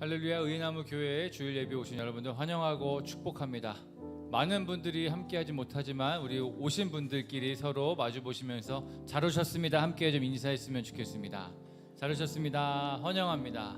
할렐루야. 의나무 교회에 주일 예배 오신 여러분들 환영하고 축복합니다. 많은 분들이 함께하지 못하지만 우리 오신 분들끼리 서로 마주 보시면서 잘 오셨습니다. 함께 좀 인사했으면 좋겠습니다. 잘 오셨습니다. 환영합니다.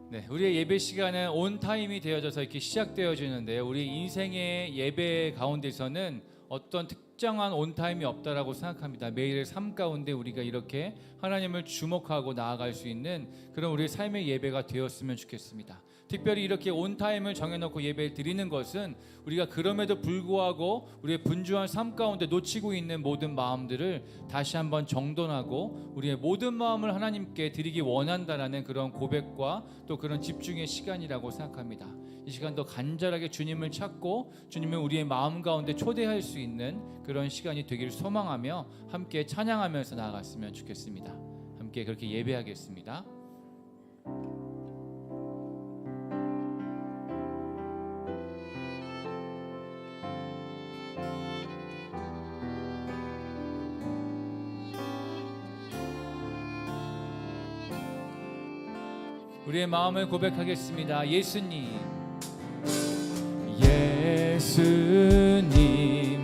네, 우리의 예배 시간은 온 타임이 되어져서 이렇게 시작되어지는데요. 우리 인생의 예배 가운데서는 어떤 특정한 온 타임이 없다라고 생각합니다. 매일의 삶 가운데 우리가 이렇게 하나님을 주목하고 나아갈 수 있는 그런 우리의 삶의 예배가 되었으면 좋겠습니다. 특별히 이렇게 온 타임을 정해놓고 예배를 드리는 것은 우리가 그럼에도 불구하고 우리의 분주한 삶 가운데 놓치고 있는 모든 마음들을 다시 한번 정돈하고 우리의 모든 마음을 하나님께 드리기 원한다라는 그런 고백과 또 그런 집중의 시간이라고 생각합니다. 이 시간도 간절하게 주님을 찾고 주님을 우리의 마음 가운데 초대할 수 있는 그런 시간이 되기를 소망하며 함께 찬양하면서 나아갔으면 좋겠습니다. 함께 그렇게 예배하겠습니다. 우리의 마음을 고백하겠습니다. 예수님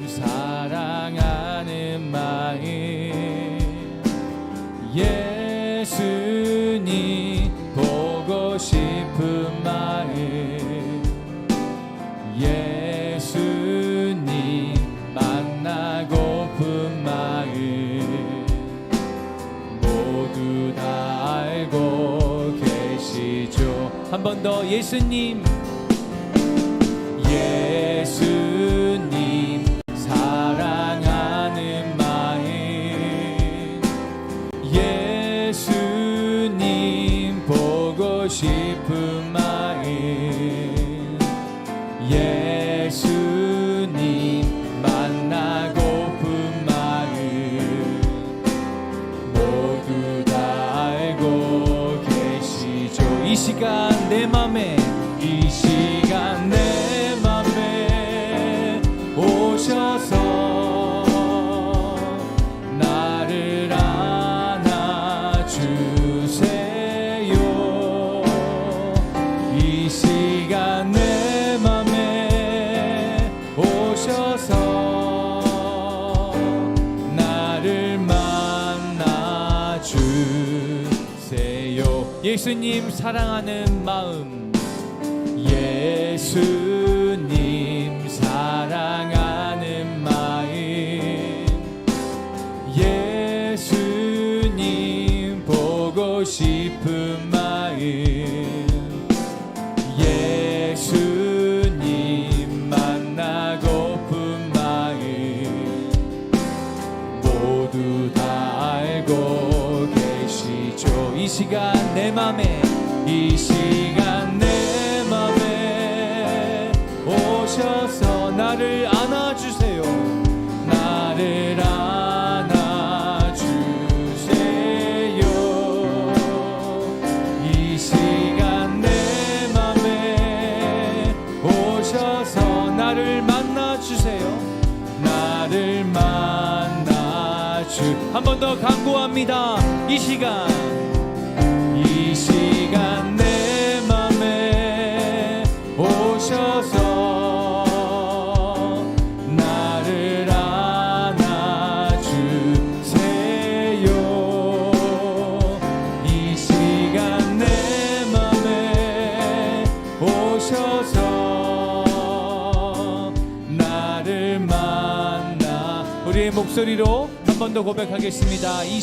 사랑하는 마음, 예수님 보고 싶은 마음, 예수님 만나고픈 마음 모두 다 알고 계시죠. 한 번 더 예수님 사랑하는 마음, 예수님 보고 싶은 마음, 예수님 만나고픈 마음 모두 다 알고 계시죠. 이 시간 내 맘에, 이 시간 내 맘에 오셔서 나를 안아주세요. 이 시간 내 맘에 오셔서 나를 만나주세요. 예수님 사랑하는 마음, 예수님 사랑하는 마음, 예수님 보고 싶은 마음, 예수님 만나고픈 마음 모두 다 알고 계시죠. 이 시간 내 맘에, 이 시간 내 맘에 오셔서 나를 안아주세요. 나를 안아주세요. 이 시간 내 맘에 오셔서 나를 만나주세요. 나를 만나주. 한 번 더 간구합니다. 이 시간 내 맘에 오셔서 나를 안아주세요. 이 시간 내 맘에 오셔서 나를 만나. 우리의 목소리로 한 번 더 고백하겠습니다. 이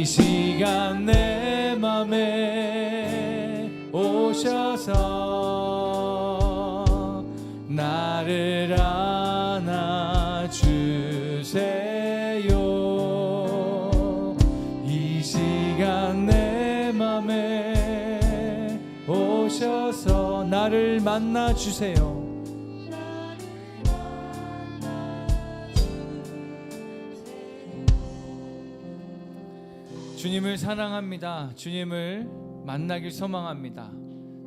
시간 내 맘에 오셔서 나를 안아주세요. 이 시간 내 맘에 오셔서 나를 만나주세요. 주님을 사랑합니다. 주님을 만나길 소망합니다.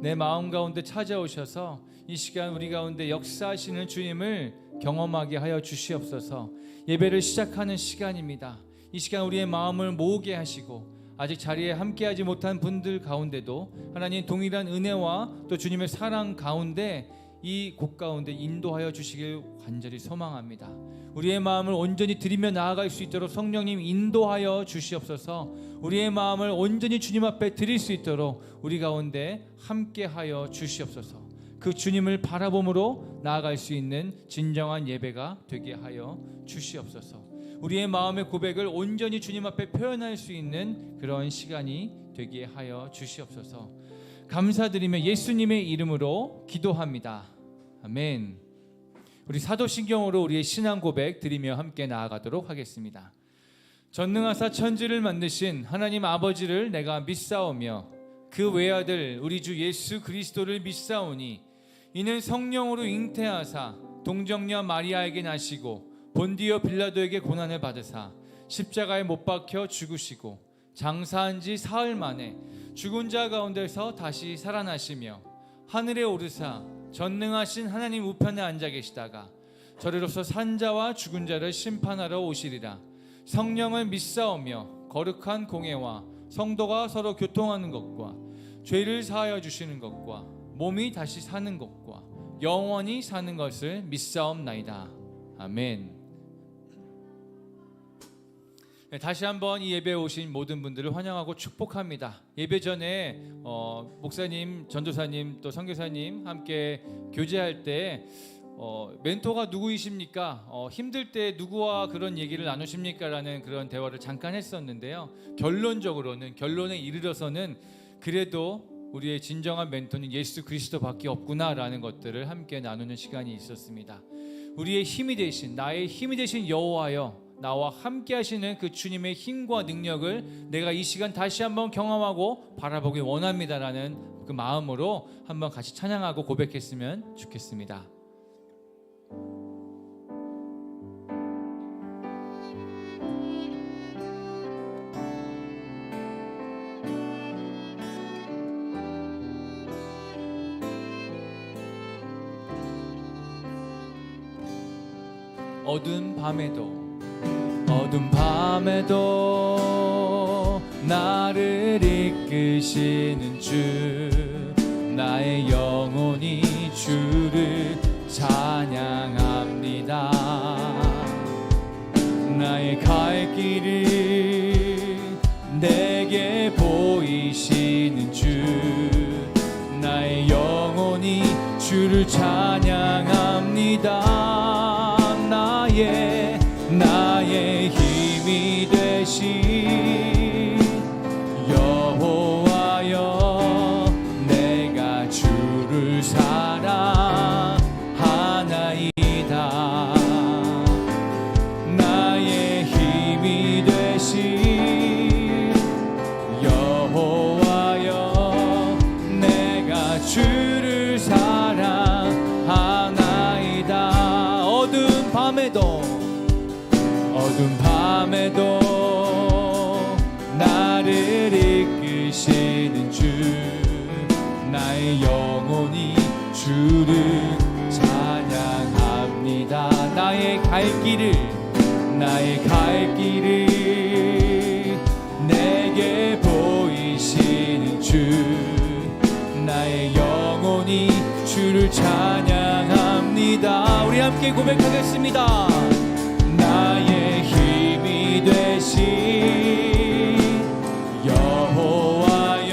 내 마음 가운데 찾아오셔서 이 시간 우리 가운데 역사하시는 주님을 경험하게 하여 주시옵소서. 예배를 시작하는 시간입니다. 이 시간 우리의 마음을 모으게 하시고 아직 자리에 함께하지 못한 분들 가운데도 하나님 동일한 은혜와 또 주님의 사랑 가운데 이 곡 가운데 인도하여 주시길 간절히 소망합니다. 우리의 마음을 온전히 드리며 나아갈 수 있도록 성령님 인도하여 주시옵소서. 우리의 마음을 온전히 주님 앞에 드릴 수 있도록 우리 가운데 함께하여 주시옵소서. 그 주님을 바라봄으로 나아갈 수 있는 진정한 예배가 되게 하여 주시옵소서. 우리의 마음의 고백을 온전히 주님 앞에 표현할 수 있는 그런 시간이 되게 하여 주시옵소서. 감사드리며 예수님의 이름으로 기도합니다. 아멘. 우리 사도신경으로 우리의 신앙 고백 드리며 함께 나아가도록 하겠습니다. 전능하사 천지를 만드신 하나님 아버지를 내가 믿사오며 그 외아들 우리 주 예수 그리스도를 믿사오니 이는 성령으로 잉태하사 동정녀 마리아에게 나시고 본디오 빌라도에게 고난을 받으사 십자가에 못 박혀 죽으시고 장사한 지 사흘 만에 죽은 자 가운데서 다시 살아나시며 하늘에 오르사 전능하신 하나님 우편에 앉아 계시다가 저리로서 산자와 죽은 자를 심판하러 오시리라. 성령을 믿사오며 거룩한 공회와 성도가 서로 교통하는 것과 죄를 사하여 주시는 것과 몸이 다시 사는 것과 영원히 사는 것을 믿사옵나이다. 아멘. 네, 다시 한번 이 예배에 오신 모든 분들을 환영하고 축복합니다. 예배 전에 목사님, 전도사님, 또 선교사님 함께 교제할 때 멘토가 누구이십니까? 힘들 때 누구와 그런 얘기를 나누십니까? 라는 그런 대화를 잠깐 했었는데요. 결론에 이르러서는 그래도 우리의 진정한 멘토는 예수 그리스도밖에 없구나라는 것들을 함께 나누는 시간이 있었습니다. 우리의 힘이 되신, 나의 힘이 되신 여호와여, 나와 함께 하시는 그 주님의 힘과 능력을 내가 이 시간 다시 한번 경험하고 바라보기 원합니다라는 그 마음으로 한번 같이 찬양하고 고백했으면 좋겠습니다. 어두운 밤에도 나를 이끄시는 주, 나의 영혼이 주를 찬양합니다. 나의 갈 길을 내게 보이시는 주, 나의 영혼이 주를 찬양합니다. 나의 힘이 되신 여호와여, 내가 주를 사랑하나이다. 나의 힘이 되신 여호와여, 내가 주를 사랑하나이다. 어두운 밤에도 나를 이끄시는 주, 나의 영혼이 주를 찬양합니다. 나의 갈 길을 내게 보이시는 주, 나의 영혼이 주를 찬양합니다. 우리 함께 고백하겠습니다. 나의 힘이 되신 여호와여,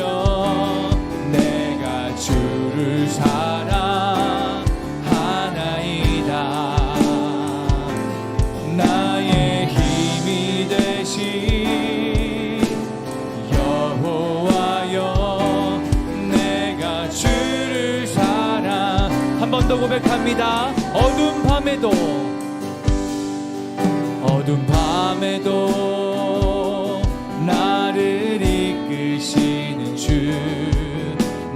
내가 주를 사랑하나이다. 나의 힘이 되신 여호와여, 내가 주를 사랑. 한 번 더 고백합니다. 어두운 밤에도 나를 이끄시는 주,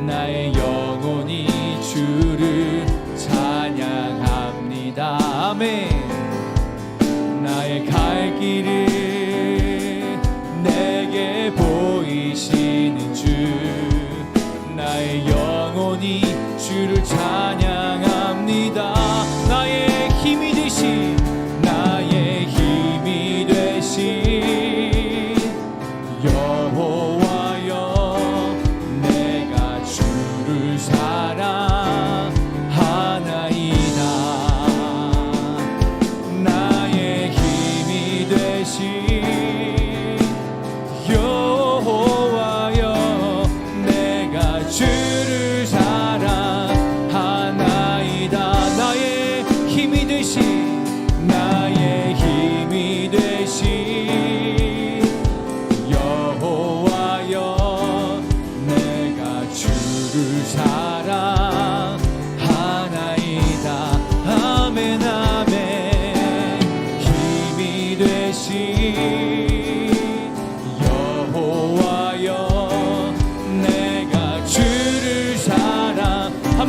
나의 영혼이 주를 찬양합니다. 아멘. 나의 갈 길을 내게 보이시는 주, 나의 영혼이 주를 찬양합니다. 나의 힘이 되신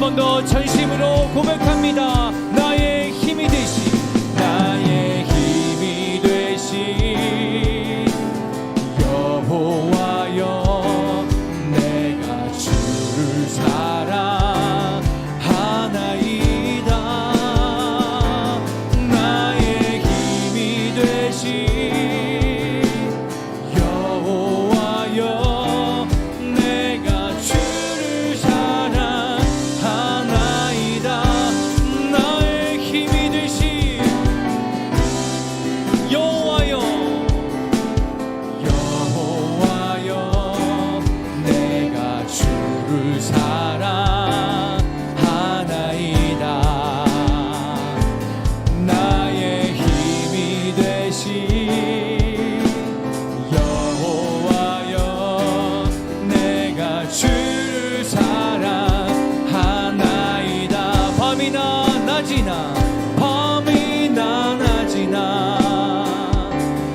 번 더 전심으로 고백합니다. 나의 힘이 되신, 나의 힘이 되신 여호와여, 내가 주를 사랑하나이다. 나의 힘이 되신 여호와여, 내가 주를 사랑하나이다. 나의 힘이 되신 여호와여, 여호와여, 내가 주를 사랑하나이다. 나의 힘이 되신 여호와여, 내가 주를 사랑하나이다. 밤이나 낮이나, 밤이나 낮이나,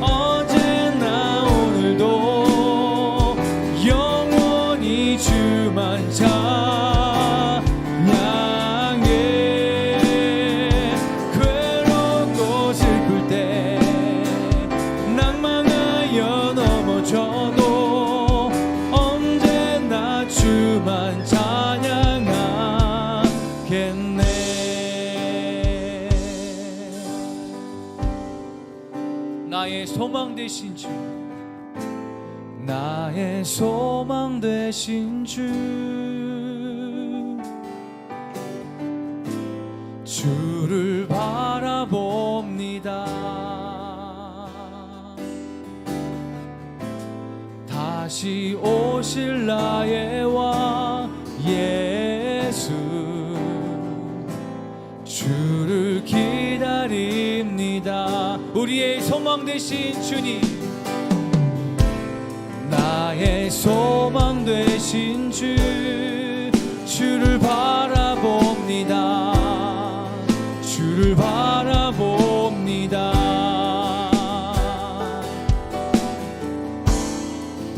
어제나 오늘도 영원히 주만 찬양해. 괴롭고 슬플 때 낭망하여 넘어져도 언제나 주만 찬양하겠네. 나의 소망 되신 주, 나의 소망 되신 주, 주를 바라봅니다. 다시 오실 나의 왕 예수, 주를 기다립니다. 우리의 소망 되신 주님, 나의 소망 되신 주, 주를 바라봅니다. 주를 바라봅니다.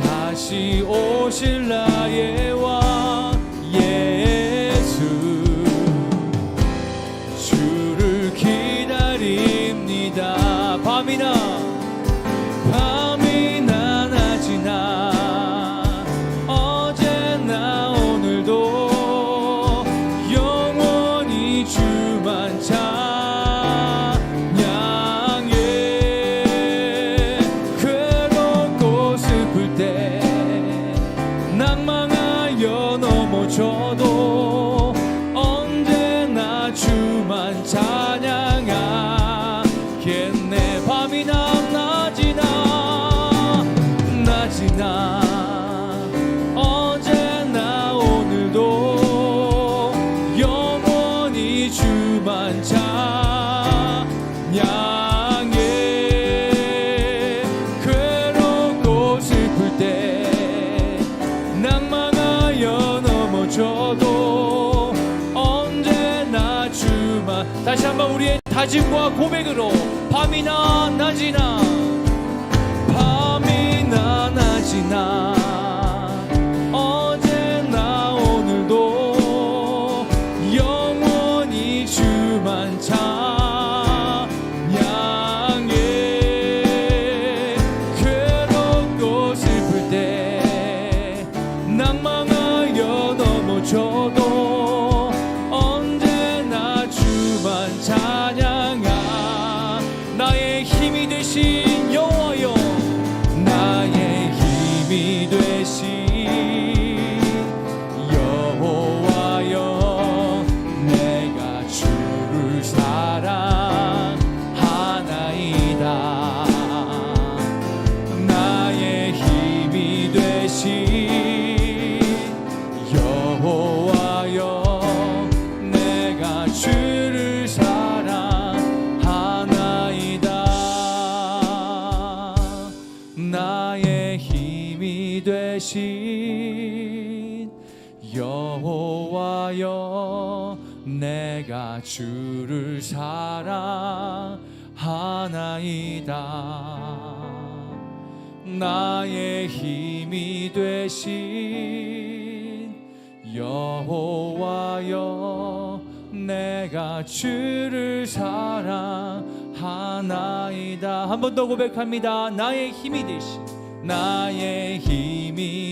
다시 오실 나의 왕 예수, 주를 기다립니다. 밤이나 밤이나 낮이나, 어제나 오늘도 영원히 주만 찬양해. 괴롭고 슬플 때 낭망하여 넘어져도 언제나 주만 찬양하겠네. 밤이나 낮이나, 낮이나, 어제나 오늘도 영원히 주만 찬양해. 괴롭고 슬플 때 낭망하여 넘어져도 언제나 주만. 다시 한번 우리의 다짐과 고백으로, 밤이나 낮이나, 밤이나 낮이나, 어제나 오늘도 영원히 주만 찬양해. 괴롭고 슬플 때 낭망하여 넘어져도 언제나 주만 찬양하. 나의 힘이 되신 여호와여, 나의 힘이 되신 여호와여, 내가 주를 사랑하나이다. 나의 힘이 되신 여호와여, 내가 주를 사랑하나이다. 나의 힘이 되신 여호와여, 내가 주를 사랑하나이다. 나의 힘이 되신 여호와여 내가 주를 사랑하나이다. 한 번 더 고백합니다. 나의 힘이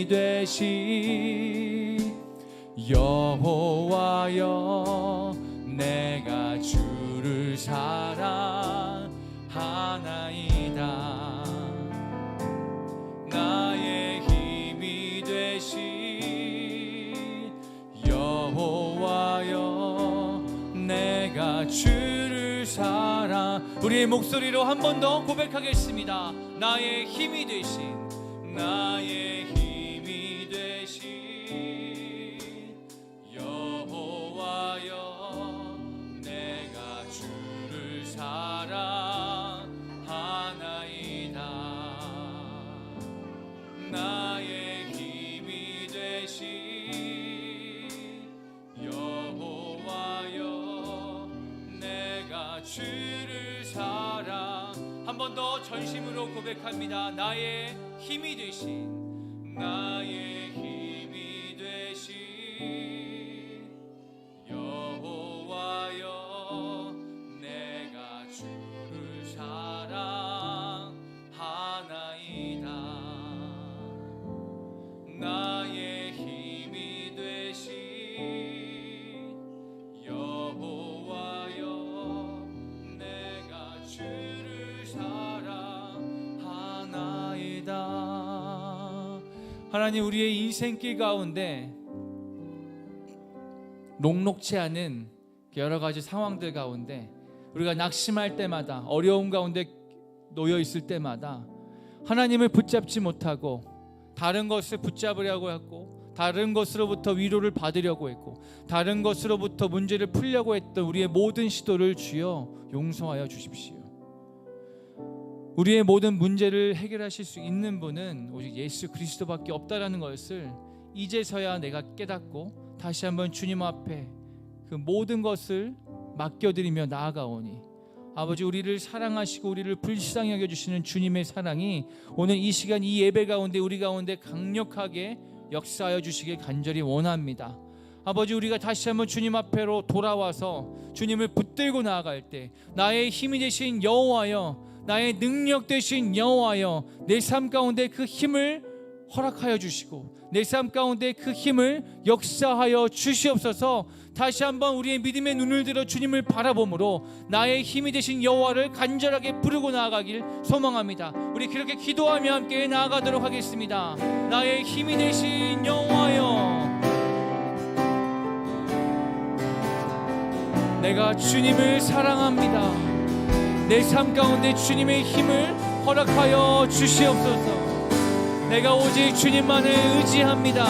되신 여호와여 내가 주를 사랑하나이다. 나의 힘이 되신 여호와여 내가 주를 우리의 목소리로 한 번 더 고백하겠습니다. 나의 힘이 되신 여호와여 내가 주를 사랑하나이다. 나의 힘이 되신 여호와여 내가 주를 사랑. 한 번 더 전심으로 고백합니다. 나의 힘이 되신 여호와여 내가 주를 사랑하나이다. 나의 힘이 되신 여호와여 내가 주를 사랑하나이다. 하나님, 우리의 인생길 가운데 녹록치 않은 여러 가지 상황들 가운데 우리가 낙심할 때마다, 어려움 가운데 놓여 있을 때마다 하나님을 붙잡지 못하고 다른 것을 붙잡으려고 했고, 다른 것으로부터 위로를 받으려고 했고, 다른 것으로부터 문제를 풀려고 했던 우리의 모든 시도를 주여 용서하여 주십시오. 우리의 모든 문제를 해결하실 수 있는 분은 오직 예수 그리스도밖에 없다라는 것을 이제서야 내가 깨닫고 다시 한번 주님 앞에 그 모든 것을 맡겨드리며 나아가오니, 아버지, 우리를 사랑하시고 우리를 불쌍히 여겨주시는 주님의 사랑이 오늘 이 시간 이 예배 가운데 우리 가운데 강력하게 역사하여 주시길 간절히 원합니다. 아버지, 우리가 다시 한번 주님 앞으로 돌아와서 주님을 붙들고 나아갈 때 나의 힘이 되신 여호와여, 나의 능력 되신 여호와여, 내 삶 가운데 그 힘을 허락하여 주시고 내 삶 가운데 그 힘을 역사하여 주시옵소서. 다시 한번 우리의 믿음의 눈을 들어 주님을 바라보므로 나의 힘이 되신 여호와를 간절하게 부르고 나아가길 소망합니다. 우리 그렇게 기도하며 함께 나아가도록 하겠습니다. 나의 힘이 되신 여호와여, 내가 주님을 사랑합니다. 내 삶 가운데 주님의 힘을 허락하여 주시옵소서. 내가 오직 주님만을 의지합니다.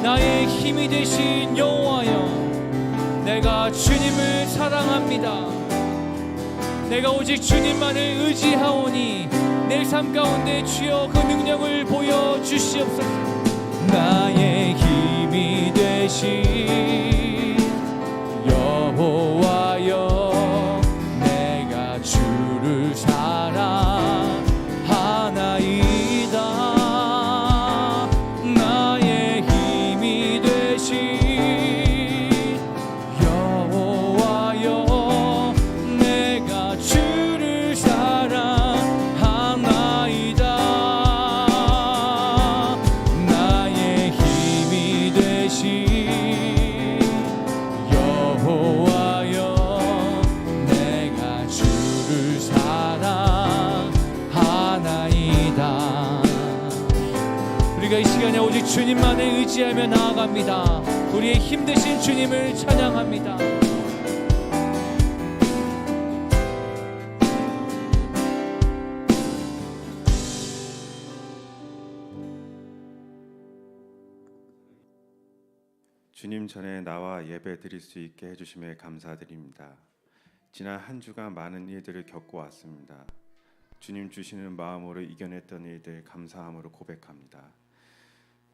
나의 힘이 되신 여호와여, 내가 주님을 사랑합니다. 내가 오직 주님만을 의지하오니 내 삶 가운데 주여 그 능력을 보여주시옵소서. 나의 힘이 되신 여호와여, 주를 사랑하나이다. 나의 힘이 되신 여호와여, 내가 주를 사랑하나이다. 나의 힘이 되신 여호와여, 우리가 이 시간에 오직 주님만을 의지하며 나아갑니다. 우리의 힘 되신 주님을 찬양합니다. 주님 전에 나와 예배 드릴 수 있게 해주심에 감사드립니다. 지난 한 주간 많은 일들을 겪고 왔습니다. 주님 주시는 마음으로 이겨냈던 일들 감사함으로 고백합니다.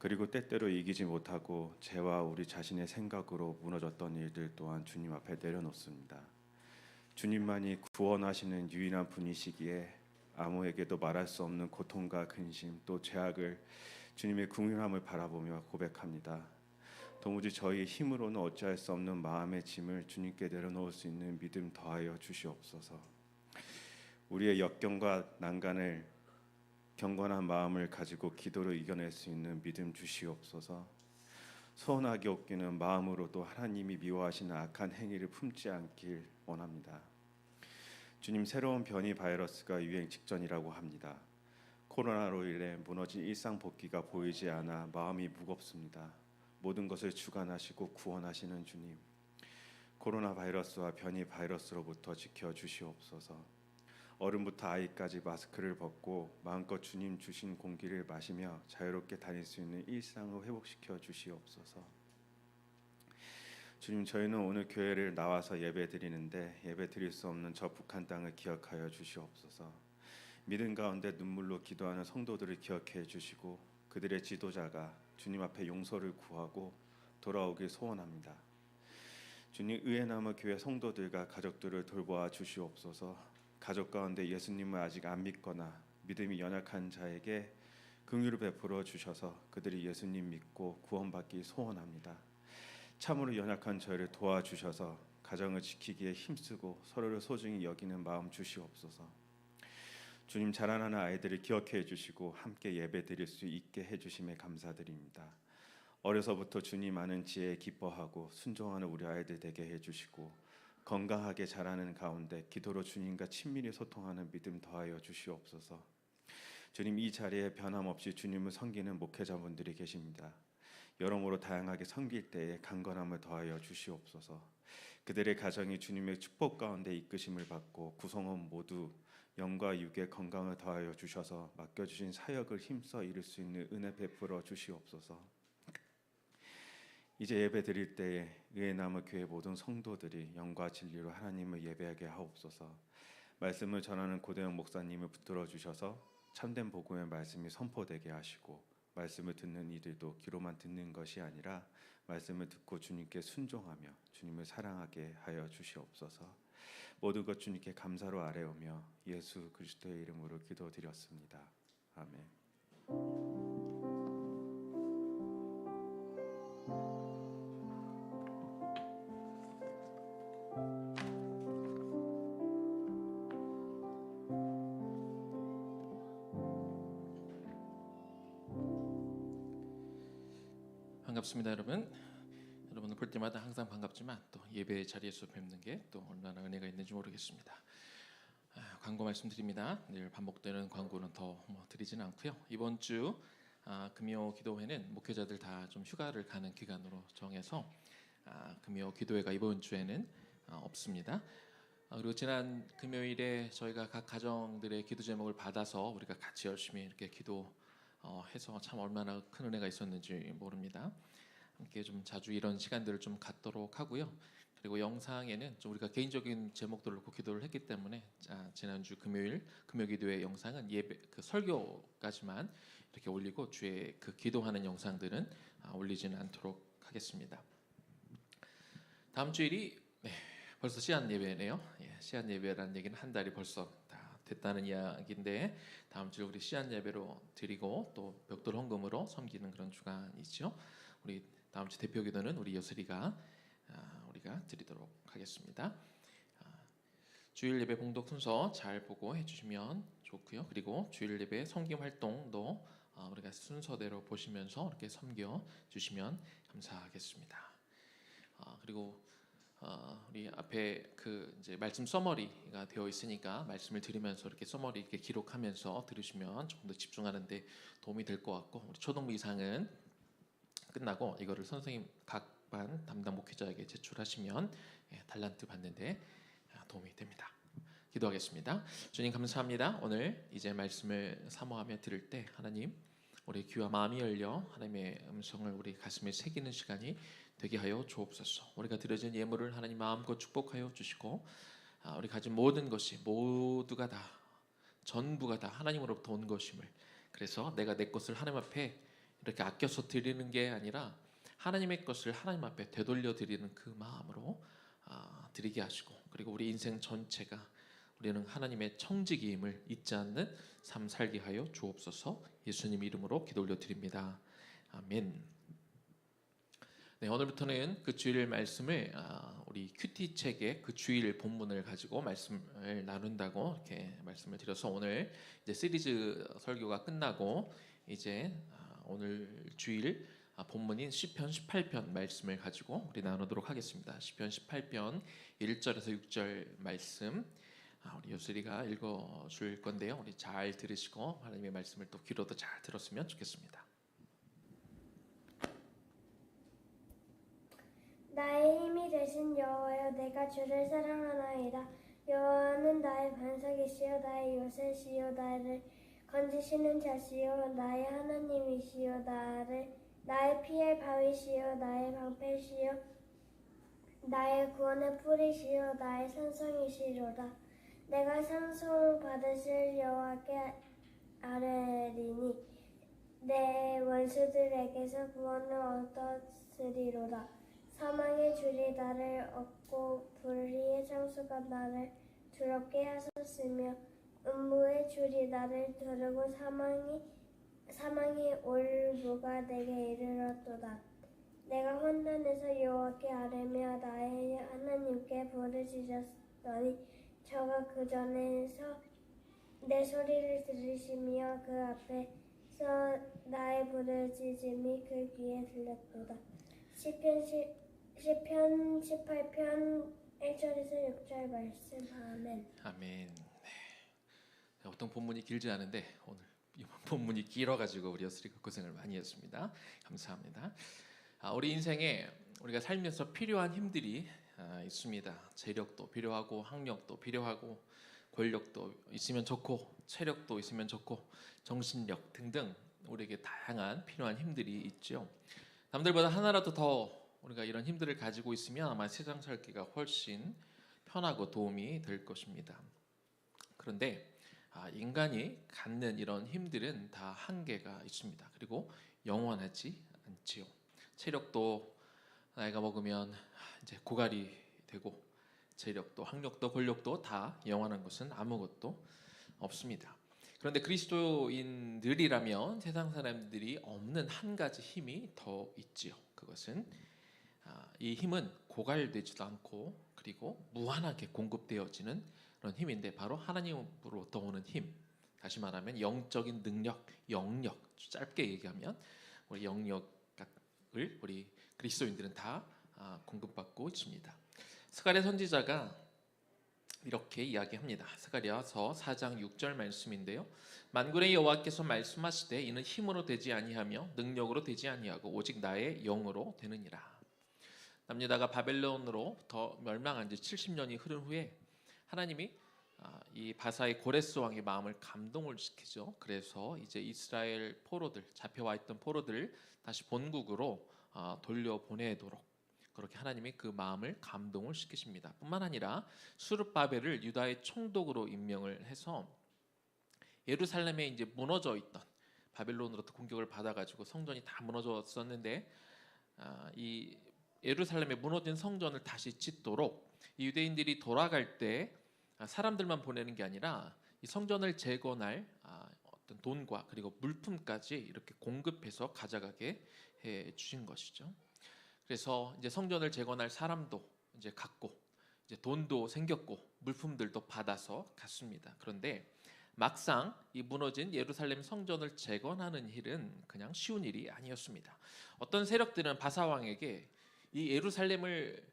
그리고 때때로 이기지 못하고 죄와 우리 자신의 생각으로 무너졌던 일들 또한 주님 앞에 내려놓습니다. 주님만이 구원하시는 유일한 분이시기에 아무에게도 말할 수 없는 고통과 근심 또 죄악을 주님의 긍휼함을 바라보며 고백합니다. 도무지 저희 힘으로는 어찌할 수 없는 마음의 짐을 주님께 내려놓을 수 있는 믿음 더하여 주시옵소서. 우리의 역경과 난간을 경건한 마음을 가지고 기도로 이겨낼 수 있는 믿음 주시옵소서. 소원하게 없기는 마음으로도 하나님이 미워하시는 악한 행위를 품지 않길 원합니다. 주님, 새로운 변이 바이러스가 유행 직전이라고 합니다. 코로나로 인해 무너진 일상 복귀가 보이지 않아 마음이 무겁습니다. 모든 것을 주관하시고 구원하시는 주님, 코로나 바이러스와 변이 바이러스로부터 지켜 주시옵소서. 어른부터 아이까지 마스크를 벗고 마음껏 주님 주신 공기를 마시며 자유롭게 다닐 수 있는 일상을 회복시켜 주시옵소서. 주님, 저희는 오늘 교회를 나와서 예배드리는데 예배드릴 수 없는 저 북한 땅을 기억하여 주시옵소서. 믿음 가운데 눈물로 기도하는 성도들을 기억해 주시고 그들의 지도자가 주님 앞에 용서를 구하고 돌아오길 소원합니다. 주님, 의회나무 교회 성도들과 가족들을 돌보아 주시옵소서. 가족 가운데 예수님을 아직 안 믿거나 믿음이 연약한 자에게 긍휼을 베풀어 주셔서 그들이 예수님 믿고 구원받기 소원합니다. 참으로 연약한 저희를 도와주셔서 가정을 지키기에 힘쓰고 서로를 소중히 여기는 마음 주시옵소서. 주님, 자라나는 아이들을 기억해 주시고 함께 예배드릴 수 있게 해주심에 감사드립니다. 어려서부터 주님 아는 지혜에 기뻐하고 순종하는 우리 아이들 되게 해주시고 건강하게 자라는 가운데 기도로 주님과 친밀히 소통하는 믿음 더하여 주시옵소서. 주님, 이 자리에 변함없이 주님을 섬기는 목회자분들이 계십니다. 여러모로 다양하게 섬길 때에 강건함을 더하여 주시옵소서. 그들의 가정이 주님의 축복 가운데 이끄심을 받고 구성원 모두 영과 육의 건강을 더하여 주셔서 맡겨주신 사역을 힘써 이룰 수 있는 은혜 베풀어 주시옵소서. 이제 예배 드릴 때에 의회나무 교회 모든 성도들이 영과 진리로 하나님을 예배하게 하옵소서. 말씀을 전하는 고대영 목사님을 붙들어 주셔서 참된 복음의 말씀이 선포되게 하시고 말씀을 듣는 이들도 귀로만 듣는 것이 아니라 말씀을 듣고 주님께 순종하며 주님을 사랑하게 하여 주시옵소서. 모든 것 주님께 감사로 아뢰오며 예수 그리스도의 이름으로 기도드렸습니다. 아멘. 반갑습니다, 여러분. 여러분을 볼 때마다 항상 반갑지만 또 예배 자리에서 뵙는 게 또 얼마나 은혜가 있는지 모르겠습니다. 광고 말씀드립니다. 늘 반복되는 광고는 더 드리지는 않고요. 이번 주 금요 기도회는 목회자들 다 좀 휴가를 가는 기간으로 정해서 금요 기도회가 이번 주에는 없습니다. 그리고 지난 금요일에 저희가 각 가정들의 기도 제목을 받아서 우리가 같이 열심히 이렇게 기도해서 참 얼마나 큰 은혜가 있었는지 모릅니다. 함께 좀 자주 이런 시간들을 좀 갖도록 하고요. 그리고 영상에는 좀 우리가 개인적인 제목들을 놓고 기도를 했기 때문에 지난주 금요일 금요기도회 영상은 예배 그 설교까지만 이렇게 올리고 주에 그 기도하는 영상들은 올리지는 않도록 하겠습니다. 다음 주일이 벌써 시한 예배네요. 시한 예배라는 얘기는 한 달이 벌써 다 됐다는 이야기인데 다음 주 우리 시한 예배로 드리고 또 벽돌 헌금으로 섬기는 그런 주간이죠. 우리 다음 주 대표 기도는 우리 여슬이가 우리가 드리도록 하겠습니다. 주일 예배 봉독 순서 잘 보고 해주시면 좋고요. 그리고 주일 예배 섬김 활동도 우리가 순서대로 보시면서 이렇게 섬겨 주시면 감사하겠습니다. 그리고 우리 앞에 그 이제 말씀 서머리가 되어 있으니까 말씀을 들으면서 이렇게 서머리 이렇게 기록하면서 들으시면 조금 더 집중하는데 도움이 될 것 같고 우리 초등부 이상은 끝나고 이거를 선생님 각 반 담당 목회자에게 제출하시면 달란트 받는데 도움이 됩니다. 기도하겠습니다. 주님 감사합니다. 오늘 이제 말씀을 사모하며 들을 때 하나님 우리 귀와 마음이 열려 하나님의 음성을 우리 가슴에 새기는 시간이 되게 하여 주옵소서. 우리가 드려진 예물을 하나님 마음껏 축복하여 주시고 우리 가진 모든 것이 모두가 다 전부가 다 하나님으로부터 온 것임을 그래서 내가 내 것을 하나님 앞에 이렇게 아껴서 드리는 게 아니라 하나님의 것을 하나님 앞에 되돌려 드리는 그 마음으로 드리게 하시고 그리고 우리 인생 전체가 우리는 하나님의 청지기임을 잊지 않는 삶 살게 하여 주옵소서. 예수님 이름으로 기도 올려 드립니다. 아멘. 네, 오늘부터는 그 주일 말씀을 우리 큐티 책의 그 주일 본문을 가지고 말씀을 나눈다고 이렇게 말씀을 드려서 오늘 이제 시리즈 설교가 끝나고 이제 오늘 주일 본문인 시편 18편 말씀을 가지고 우리 나누도록 하겠습니다. 시편 18편 1절에서 6절 말씀 우리 요슬이가 읽어줄 건데요. 우리 잘 들으시고 하나님의 말씀을 또 귀로도 잘 들었으면 좋겠습니다. 나의 힘이 되신 여호와여, 내가 주를 사랑하나이다. 여호와는 나의 반석이시요 나의 요새시요 나를 건지시는 자시요 나의 하나님이시요 나의 피할 바위시요 나의 방패시요 나의 구원의 뿌리시요 나의 산성이시로다. 내가 상속 받으실 여호와께 아뢰리니 내 원수들에게서 구원을 얻었으리로다. 사망의 줄이 나를 얻고 불의의 장수가 나를 두렵게 하셨으며 음부의 줄이 나를 두르고 사망의 올무가 내게 이르렀도다. 내가 환난에서 여호와께 아뢰며 나의 하나님께 부르짖었더니 저가 그 전에서 내 소리를 들으시며 그 앞에서 나의 부르짖음이 그 귀에 들렸도다. 시편 18편 1절에서 6절 말씀. 아멘. 아멘. 네. 보통 본문이 길지 않은데 오늘 이번 본문이 길어가지고 우리 여슬이가 고생을 많이 했습니다. 감사합니다. 우리 인생에 우리가 살면서 필요한 힘들이 있습니다. 재력도 필요하고 학력도 필요하고 권력도 있으면 좋고 체력도 있으면 좋고 정신력 등등 우리에게 다양한 필요한 힘들이 있죠. 남들보다 하나라도 더 우리가 이런 힘들을 가지고 있으면 아마 세상 살기가 훨씬 편하고 도움이 될 것입니다. 그런데 인간이 갖는 이런 힘들은 다 한계가 있습니다. 그리고 영원하지 않지요. 체력도 나이가 먹으면 이제 고갈이 되고 재력도 학력도 권력도 다 영원한 것은 아무것도 없습니다. 그런데 그리스도인들이라면 세상 사람들이 없는 한 가지 힘이 더 있지요. 그것은 이 힘은 고갈되지도 않고 그리고 무한하게 공급되어지는 그런 힘인데 바로 하나님으로부터 오는 힘. 다시 말하면 영적인 능력, 영력. 짧게 얘기하면 우리 영역을 우리 그리스도인들은 다 공급받고 있습니다. 스가랴 선지자가 이렇게 이야기합니다. 스가랴서 4장 6절 말씀인데요. 만군의 여호와께서 말씀하시되 이는 힘으로 되지 아니하며 능력으로 되지 아니하고 오직 나의 영으로 되느니라. 남유다가 바벨론으로부터 멸망한 지 70년이 흐른 후에 하나님이 이 바사의 고레스 왕의 마음을 감동을 시키죠. 그래서 이제 이스라엘 포로들, 잡혀와 있던 포로들을 다시 본국으로 돌려보내도록 그렇게 하나님이 그 마음을 감동을 시키십니다. 뿐만 아니라 수르바벨을 유다의 총독으로 임명을 해서 예루살렘에 이제 무너져 있던 바벨론으로부터 공격을 받아가지고 성전이 다 무너졌었는데 이 예루살렘에 무너진 성전을 다시 짓도록 이 유대인들이 돌아갈 때 사람들만 보내는 게 아니라 이 성전을 재건할 어떤 돈과 그리고 물품까지 이렇게 공급해서 가져가게 해 주신 것이죠. 그래서 이제 성전을 재건할 사람도 이제 갔고 이제 돈도 생겼고 물품들도 받아서 갔습니다. 그런데 막상 이 무너진 예루살렘 성전을 재건하는 일은 그냥 쉬운 일이 아니었습니다. 어떤 세력들은 바사 왕에게 이 예루살렘을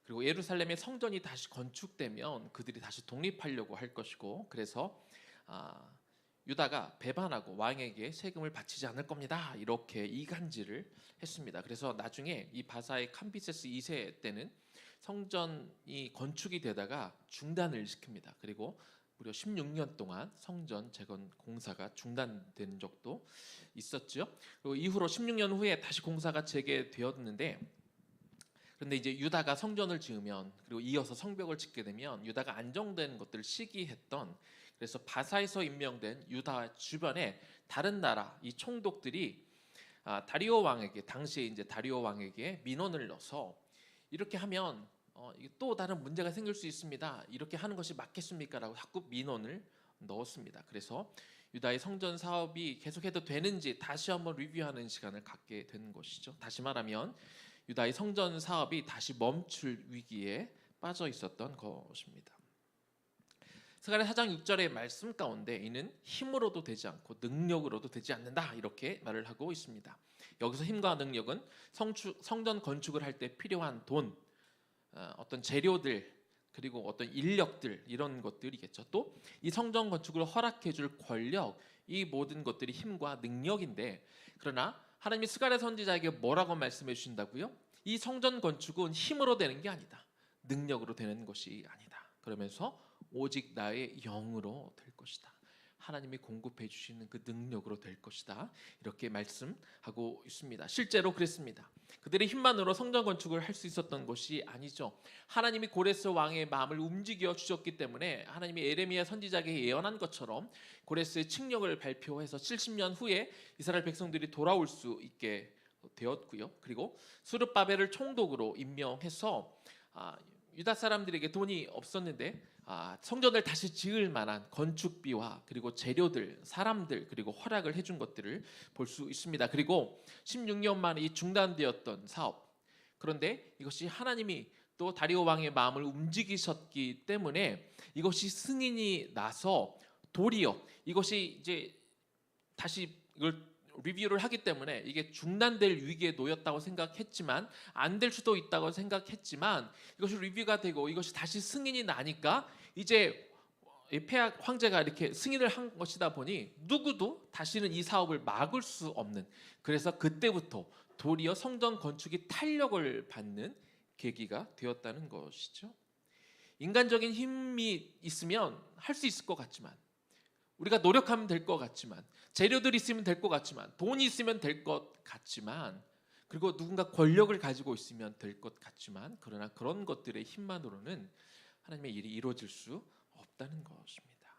그리고 예루살렘의 성전이 다시 건축되면 그들이 다시 독립하려고 할 것이고 그래서 유다가 배반하고 왕에게 세금을 바치지 않을 겁니다. 이렇게 이간질을 했습니다. 그래서 나중에 이 바사의 캄비세스 2세 때는 성전이 건축이 되다가 중단을 시킵니다. 그리고 무려 16년 동안 성전 재건 공사가 중단된 적도 있었죠. 그리고 이후로 16년 후에 다시 공사가 재개되었는데 그런데 이제 유다가 성전을 지으면 그리고 이어서 성벽을 짓게 되면 유다가 안정된 것들을 시기했던 그래서 바사에서 임명된 유다 주변에 다른 나라 이 총독들이 다리오 왕에게 당시에 이제 다리오 왕에게 민원을 넣어서 이렇게 하면 또 다른 문제가 생길 수 있습니다. 이렇게 하는 것이 맞겠습니까?라고 자꾸 민원을 넣었습니다. 그래서 유다의 성전 사업이 계속해도 되는지 다시 한번 리뷰하는 시간을 갖게 된 것이죠. 다시 말하면 유다의 성전 사업이 다시 멈출 위기에 빠져 있었던 것입니다. 스가랴 4장 6절의 말씀 가운데 이는 힘으로도 되지 않고 능력으로도 되지 않는다 이렇게 말을 하고 있습니다. 여기서 힘과 능력은 성전 건축을 할 때 필요한 돈, 어떤 재료들 그리고 어떤 인력들 이런 것들이겠죠. 또 이 성전 건축을 허락해 줄 권력, 이 모든 것들이 힘과 능력인데, 그러나 하나님이 스가랴 선지자에게 뭐라고 말씀해 주신다고요? 이 성전 건축은 힘으로 되는 게 아니다. 능력으로 되는 것이 아니다. 그러면서 오직 나의 영으로 될 것이다. 하나님이 공급해 주시는 그 능력으로 될 것이다. 이렇게 말씀하고 있습니다. 실제로 그랬습니다. 그들의 힘만으로 성전 건축을 할 수 있었던 것이 아니죠. 하나님이 고레스 왕의 마음을 움직여 주셨기 때문에 하나님이 에레미야 선지자에게 예언한 것처럼 고레스의 칙령을 발표해서 70년 후에 이스라엘 백성들이 돌아올 수 있게 되었고요. 그리고 스룹바벨을 총독으로 임명해서 유다 사람들에게 돈이 없었는데 성전을 다시 지을 만한 건축비와 그리고 재료들, 사람들 그리고 허락을 해준 것들을 볼 수 있습니다. 그리고 16년 만에 이 중단되었던 사업, 그런데 이것이 하나님이 또 다리오 왕의 마음을 움직이셨기 때문에 이것이 승인이 나서 도리어 이것이 이제 다시 이걸 리뷰를 하기 때문에 이게 중단될 위기에 놓였다고 생각했지만, 안 될 수도 있다고 생각했지만, 이것이 리뷰가 되고 이것이 다시 승인이 나니까 이제 폐악 황제가 이렇게 승인을 한 것이다 보니 누구도 다시는 이 사업을 막을 수 없는, 그래서 그때부터 도리어 성전 건축이 탄력을 받는 계기가 되었다는 것이죠. 인간적인 힘이 있으면 할 수 있을 것 같지만, 우리가 노력하면 될 것 같지만, 재료들이 있으면 될 것 같지만, 돈이 있으면 될 것 같지만, 그리고 누군가 권력을 가지고 있으면 될 것 같지만, 그러나 그런 것들의 힘만으로는 하나님의 일이 이루어질 수 없다는 것입니다.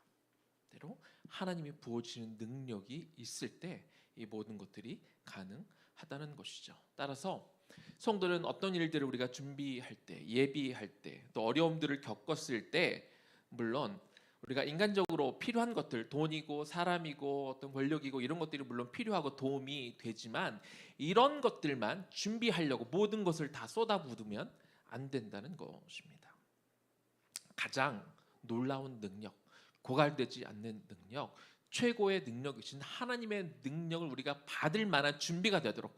때로 하나님이 부어주시는 능력이 있을 때 이 모든 것들이 가능하다는 것이죠. 따라서 성도는 어떤 일들을 우리가 준비할 때, 예비할 때, 또 어려움들을 겪었을 때, 물론 우리가 인간적으로 필요한 것들, 돈이고 사람이고 어떤 권력이고 이런 것들이 물론 필요하고 도움이 되지만, 이런 것들만 준비하려고 모든 것을 다 쏟아부으면 안 된다는 것입니다. 가장 놀라운 능력, 고갈되지 않는 능력, 최고의 능력이신 하나님의 능력을 우리가 받을 만한 준비가 되도록,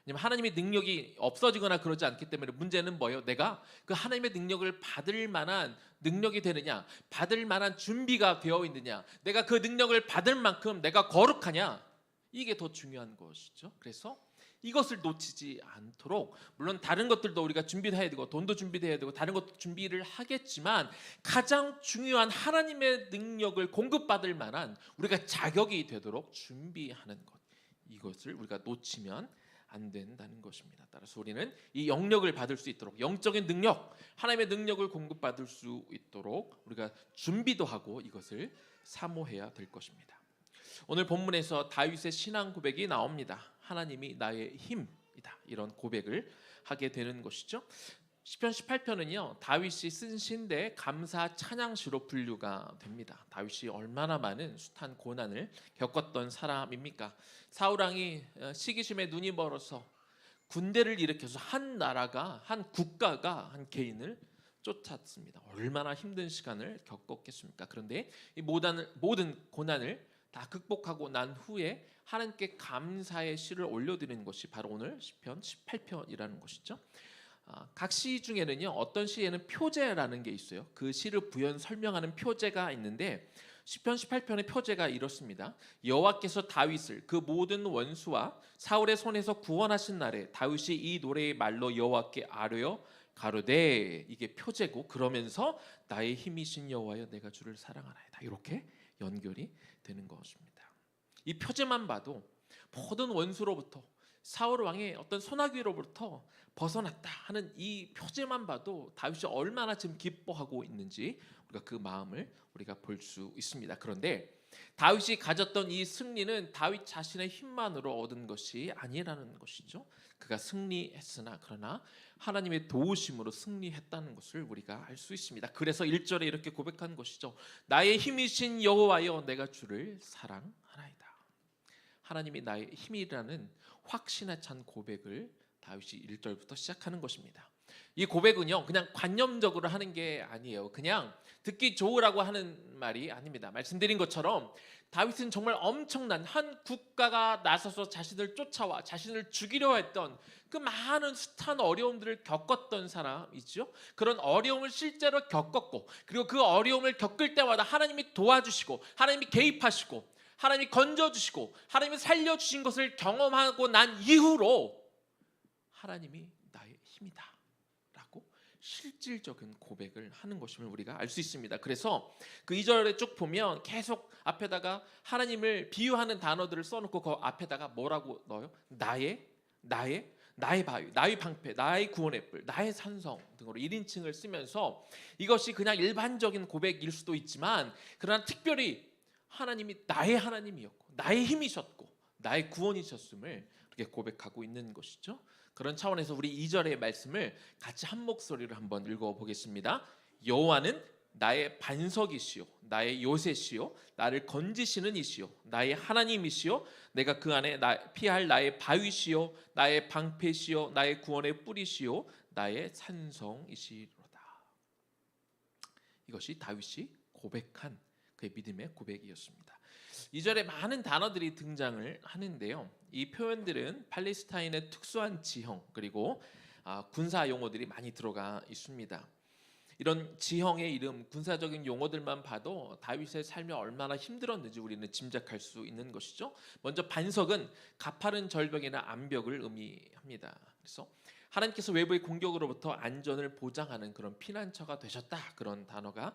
왜냐하면 하나님의 능력이 없어지거나 그러지 않기 때문에 문제는 뭐예요? 내가 그 하나님의 능력을 받을 만한 능력이 되느냐, 받을 만한 준비가 되어 있느냐, 내가 그 능력을 받을 만큼 내가 거룩하냐, 이게 더 중요한 것이죠. 그래서 이것을 놓치지 않도록, 물론 다른 것들도 우리가 준비해야 되고 돈도 준비해야 되고 다른 것도 준비를 하겠지만, 가장 중요한 하나님의 능력을 공급받을 만한 우리가 자격이 되도록 준비하는 것, 이것을 우리가 놓치면 안 된다는 것입니다. 따라서 우리는 이 영력을 받을 수 있도록, 영적인 능력, 하나님의 능력을 공급받을 수 있도록 우리가 준비도 하고 이것을 사모해야 될 것입니다. 오늘 본문에서 다윗의 신앙 고백이 나옵니다. 하나님이 나의 힘이다, 이런 고백을 하게 되는 것이죠. 시편 18편은요 다윗이 쓴 시인데 감사 찬양시로 분류가 됩니다. 다윗이 얼마나 많은 숱한 고난을 겪었던 사람입니까? 사울 왕이 시기심에 눈이 멀어서 군대를 일으켜서 한 나라가, 한 국가가 한 개인을 쫓았습니다. 얼마나 힘든 시간을 겪었겠습니까? 그런데 이 모든 고난을 다 극복하고 난 후에 하나님께 감사의 시를 올려드리는 것이 바로 오늘 시편 18편이라는 것이죠. 각 시 중에는요 어떤 시에는 표제라는 게 있어요. 그 시를 부연 설명하는 표제가 있는데, 시편 18편의 표제가 이렇습니다. 여호와께서 다윗을 그 모든 원수와 사울의 손에서 구원하신 날에 다윗이 이 노래의 말로 여호와께 아뢰어 가로되, 이게 표제고, 그러면서 나의 힘이신 여호와여 내가 주를 사랑하나이다, 이렇게 연결이 되는 것입니다. 이 표제만 봐도 모든 원수로부터, 사울 왕의 어떤 소나기로부터 벗어났다 하는 이 표제만 봐도 다윗이 얼마나 지금 기뻐하고 있는지 우리가 그 마음을 우리가 볼 수 있습니다. 그런데 다윗이 가졌던 이 승리는 다윗 자신의 힘만으로 얻은 것이 아니라는 것이죠. 그가 승리했으나 그러나 하나님의 도우심으로 승리했다는 것을 우리가 알 수 있습니다. 그래서 1절에 이렇게 고백한 것이죠. 나의 힘이신 여호와여 내가 주를 사랑하나이다. 하나님이 나의 힘이라는 확신에 찬 고백을 다윗이 1절부터 시작하는 것입니다. 이 고백은요, 그냥 관념적으로 하는 게 아니에요. 그냥 듣기 좋으라고 하는 말이 아닙니다. 말씀드린 것처럼 다윗은 정말 엄청난 한 국가가 나서서 자신을 쫓아와 자신을 죽이려 했던 그 많은 숱한 어려움들을 겪었던 사람이죠. 그런 어려움을 실제로 겪었고, 그리고 그 어려움을 겪을 때마다 하나님이 도와주시고 하나님이 개입하시고 하나님이 건져주시고 하나님이 살려주신 것을 경험하고 난 이후로 하나님이 나의 힘이다 라고 실질적인 고백을 하는 것임을 우리가 알 수 있습니다. 그래서 그 2절에 쭉 보면 계속 앞에다가 하나님을 비유하는 단어들을 써놓고 그 앞에다가 뭐라고 넣어요? 나의 바위, 나의 방패, 나의 구원의 뿔, 나의 산성 등으로 1인칭을 쓰면서 이것이 그냥 일반적인 고백일 수도 있지만, 그러나 특별히 하나님이 나의 하나님이었고 나의 힘이셨고 나의 구원이셨음을 이렇게 고백하고 있는 것이죠. 그런 차원에서 우리 2절의 말씀을 같이 한 목소리로 한번 읽어보겠습니다. 여호와는 나의 반석이시요 나의 요새시요 나를 건지시는 이시요 나의 하나님이시요 내가 그 안에 피할 나의 바위시요 나의 방패시요 나의 구원의 뿌리시요 나의 산성이시로다. 이것이 다윗이 고백한 그의 믿음의 고백이었습니다. 2절에 많은 단어들이 등장을 하는데요. 이 표현들은 팔레스타인의 특수한 지형 그리고 군사 용어들이 많이 들어가 있습니다. 이런 지형의 이름, 군사적인 용어들만 봐도 다윗의 삶이 얼마나 힘들었는지 우리는 짐작할 수 있는 것이죠. 먼저 반석은 가파른 절벽이나 암벽을 의미합니다. 그래서 하나님께서 외부의 공격으로부터 안전을 보장하는 그런 피난처가 되셨다, 그런 단어가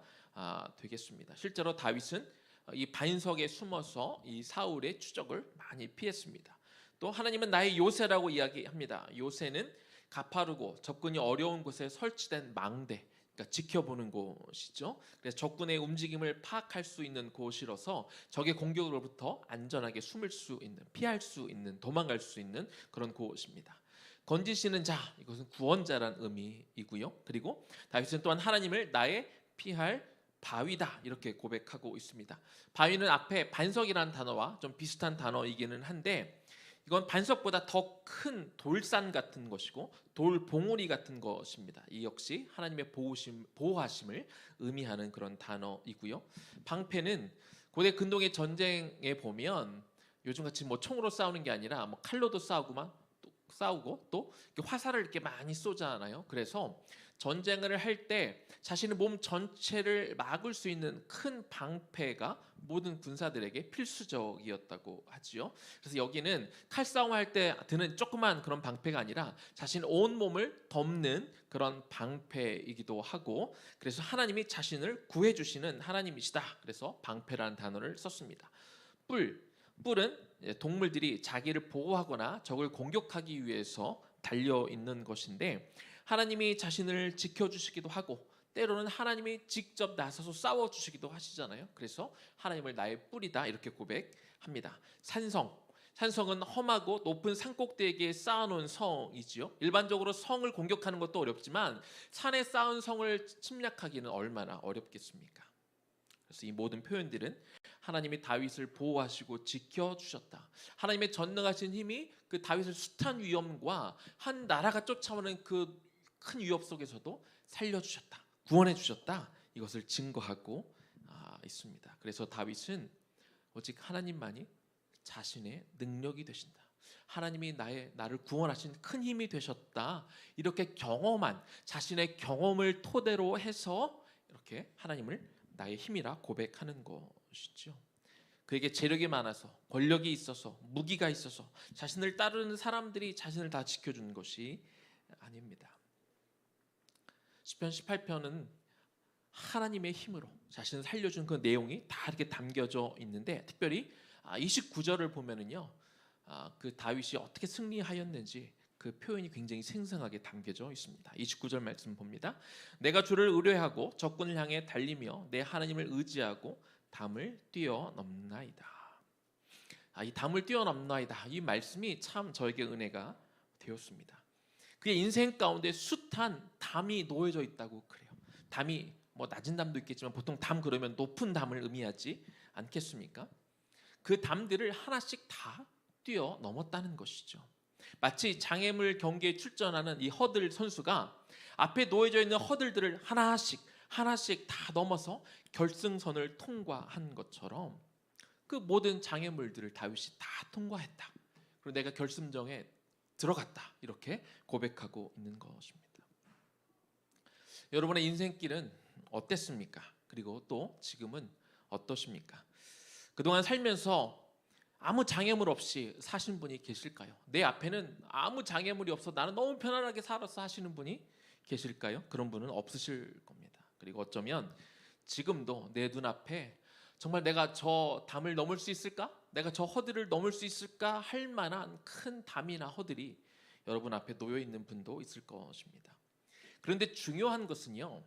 되겠습니다. 실제로 다윗은 이 반석에 숨어서 이 사울의 추적을 많이 피했습니다. 또 하나님은 나의 요새라고 이야기합니다. 요새는 가파르고 접근이 어려운 곳에 설치된 망대, 그러니까 지켜보는 곳이죠. 그래서 적군의 움직임을 파악할 수 있는 곳이라서 적의 공격으로부터 안전하게 숨을 수 있는, 피할 수 있는, 도망갈 수 있는 그런 곳입니다. 건지시는 자, 이것은 구원자란 의미이고요. 그리고 다윗은 또한 하나님을 나의 피할 바위다 이렇게 고백하고 있습니다. 바위는 앞에 반석이라는 단어와 좀 비슷한 단어이기는 한데, 이건 반석보다 더 큰 돌산 같은 것이고 돌봉우리 같은 것입니다. 이 역시 하나님의 보호하심을 의미하는 그런 단어이고요. 방패는 고대 근동의 전쟁에 보면 요즘같이 뭐 총으로 싸우는 게 아니라 뭐 칼로도 싸우고 또 화살을 이렇게 많이 쏘잖아요. 그래서 전쟁을 할 때 자신의 몸 전체를 막을 수 있는 큰 방패가 모든 군사들에게 필수적이었다고 하지요. 그래서 여기는 칼싸움할 때 드는 조그만 그런 방패가 아니라 자신 온 몸을 덮는 그런 방패이기도 하고, 그래서 하나님이 자신을 구해주시는 하나님이시다. 그래서 방패라는 단어를 썼습니다. 뿔은 동물들이 자기를 보호하거나 적을 공격하기 위해서 달려 있는 것인데, 하나님이 자신을 지켜주시기도 하고 때로는 하나님이 직접 나서서 싸워주시기도 하시잖아요. 그래서 하나님을 나의 뿔이다 이렇게 고백합니다. 산성은 험하고 높은 산꼭대기에 쌓아놓은 성이지요. 일반적으로 성을 공격하는 것도 어렵지만 산에 쌓은 성을 침략하기는 얼마나 어렵겠습니까? 그래서 이 모든 표현들은 하나님이 다윗을 보호하시고 지켜주셨다, 하나님의 전능하신 힘이 그 다윗을 숱한 위험과 한 나라가 쫓아오는 그 큰 위협 속에서도 살려주셨다, 구원해주셨다, 이것을 증거하고 있습니다. 그래서 다윗은 오직 하나님만이 자신의 능력이 되신다, 하나님이 나를 구원하신 큰 힘이 되셨다, 이렇게 경험한 자신의 경험을 토대로 해서 이렇게 하나님을 나의 힘이라 고백하는 것이죠. 그에게 재력이 많아서, 권력이 있어서, 무기가 있어서 자신을 따르는 사람들이 자신을 다 지켜주는 것이 아닙니다. 시편 18편은 하나님의 힘으로 자신을 살려준 그 내용이 다 이렇게 담겨져 있는데, 특별히 29절을 보면은요, 그 다윗이 어떻게 승리하였는지 그 표현이 굉장히 생생하게 담겨져 있습니다. 29절 말씀 봅니다. 내가 주를 의뢰하고 적군을 향해 달리며 내 하나님을 의지하고 담을 뛰어넘나이다. 이 담을 뛰어넘나이다, 이 말씀이 참 저에게 은혜가 되었습니다. 그의 인생 가운데 숱한 담이 놓여져 있다고 그래요. 담이 뭐 낮은 담도 있겠지만 보통 담 그러면 높은 담을 의미하지 않겠습니까? 그 담들을 하나씩 다 뛰어넘었다는 것이죠. 마치 장애물 경기에 출전하는 이 허들 선수가 앞에 놓여져 있는 허들들을 하나씩 다 넘어서 결승선을 통과한 것처럼 그 모든 장애물들을 다윗이 다 통과했다. 그리고 내가 결승전에 들어갔다. 이렇게 고백하고 있는 것입니다. 여러분의 인생길은 어땠습니까? 그리고 또 지금은 어떠십니까? 그동안 살면서 아무 장애물 없이 사신 분이 계실까요? 내 앞에는 아무 장애물이 없어 나는 너무 편안하게 살아서 하시는 분이 계실까요? 그런 분은 없으실 겁니다. 그리고 어쩌면 지금도 내 눈앞에 정말 내가 저 담을 넘을 수 있을까? 내가 저 허들을 넘을 수 있을까? 할 만한 큰 담이나 허들이 여러분 앞에 놓여 있는 분도 있을 것입니다. 그런데 중요한 것은요,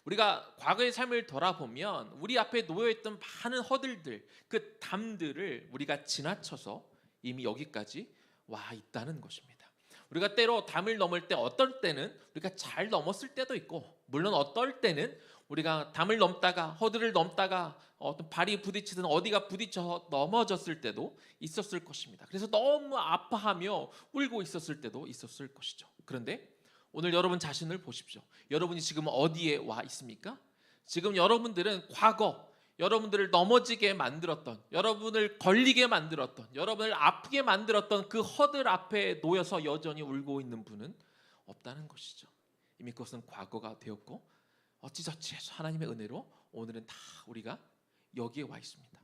우리가 과거의 삶을 돌아보면 우리 앞에 놓여있던 많은 허들들, 그 담들을 우리가 지나쳐서 이미 여기까지 와 있다는 것입니다. 우리가 때로 담을 넘을 때 어떨 때는 우리가 잘 넘었을 때도 있고, 물론 어떨 때는 우리가 담을 넘다가 허들을 넘다가 어떤 발이 부딪히든 어디가 부딪혀서 넘어졌을 때도 있었을 것입니다. 그래서 너무 아파하며 울고 있었을 때도 있었을 것이죠. 그런데 오늘 여러분 자신을 보십시오. 여러분이 지금 어디에 와 있습니까? 지금 여러분들은 과거 여러분들을 넘어지게 만들었던, 여러분을 걸리게 만들었던, 여러분을 아프게 만들었던 그 허들 앞에 놓여서 여전히 울고 있는 분은 없다는 것이죠. 이미 그것은 과거가 되었고 어찌저찌 해서 하나님의 은혜로 오늘은 다 우리가 여기에 와 있습니다.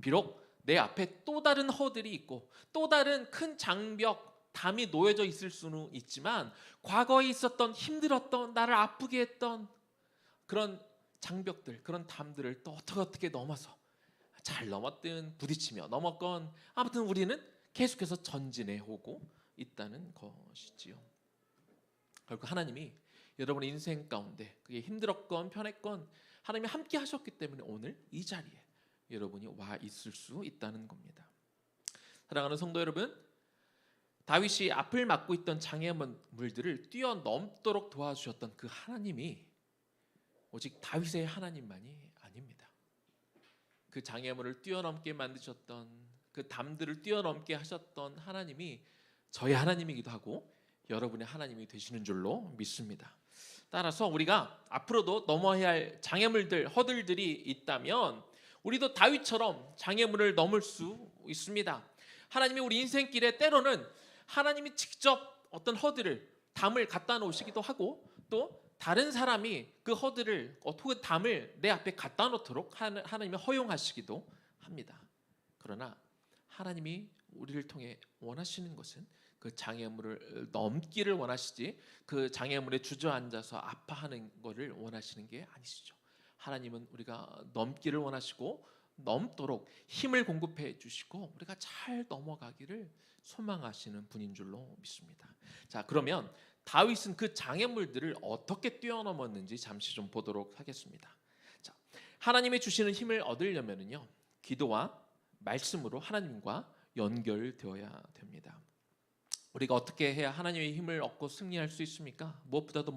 비록 내 앞에 또 다른 허들이 있고 또 다른 큰 장벽, 담이 놓여져 있을 수는 있지만 과거에 있었던 힘들었던, 나를 아프게 했던 그런 장벽들, 그런 담들을 또 어떻게 넘어서 잘 넘었든 부딪히며 넘었건 아무튼 우리는 계속해서 전진해 오고 있다는 것이지요. 결국 하나님이 여러분의 인생 가운데 그게 힘들었건 편했건 하나님이 함께 하셨기 때문에 오늘 이 자리에 여러분이 와 있을 수 있다는 겁니다. 사랑하는 성도 여러분, 다윗이 앞을 막고 있던 장애물들을 뛰어넘도록 도와주셨던 그 하나님이 오직 다윗의 하나님만이 아닙니다. 그 장애물을 뛰어넘게 만드셨던, 그 담들을 뛰어넘게 하셨던 하나님이 저의 하나님이기도 하고 여러분의 하나님이 되시는 줄로 믿습니다. 따라서 우리가 앞으로도 넘어야 할 장애물들, 허들들이 있다면 우리도 다윗처럼 장애물을 넘을 수 있습니다. 하나님이 우리 인생길에 때로는 하나님이 직접 어떤 허들을, 담을 갖다 놓으시기도 하고 또 다른 사람이 그 허들을, 그 담을 내 앞에 갖다 놓도록 하나님이 허용하시기도 합니다. 그러나 하나님이 우리를 통해 원하시는 것은 그 장애물을 넘기를 원하시지 그 장애물에 주저앉아서 아파하는 것을 원하시는 게 아니시죠. 하나님은 우리가 넘기를 원하시고 넘도록 힘을 공급해 주시고 우리가 잘 넘어가기를 소망하시는 분인 줄로 믿습니다. 자, 그러면 다윗은 그 장애물들을 어떻게 뛰어넘었는지 잠시 좀 보도록 하겠습니다. 자, 하나님이 주시는 힘을 얻으려면요, 기도와 말씀으로 하나님과 연결되어야 됩니다. 우리가 어떻게 해야 하나님의 힘을 얻고 승리할 수 있습니까? 무엇보다도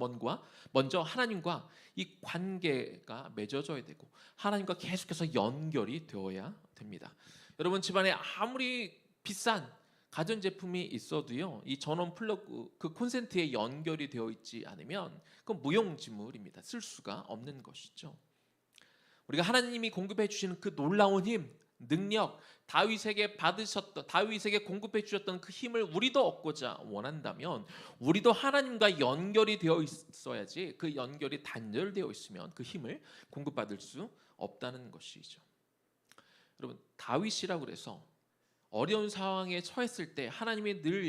먼저 하나님과 이 관계가 맺어져야 되고 하나님과 계속해서 연결이 되어야 됩니다. 여러분 집안에 아무리 비싼 가전제품이 있어도요, 이 전원 플러그 그 콘센트에 연결이 되어 있지 않으면 그건 무용지물입니다. 쓸 수가 없는 것이죠. 우리가 하나님이 공급해 주시는 그 놀라운 힘, 능력, 다윗에게 공급해 주셨던 그 힘을 우리도 얻고자 원한다면 우리도 하나님과 연결이 되어 있어야지, 그 연결이 단절되어 있으면 그 힘을 공급받을 수 없다는 것이죠. 여러분, 다윗이라고 그래서 어려운 상황에 처했을 때 하나님이 늘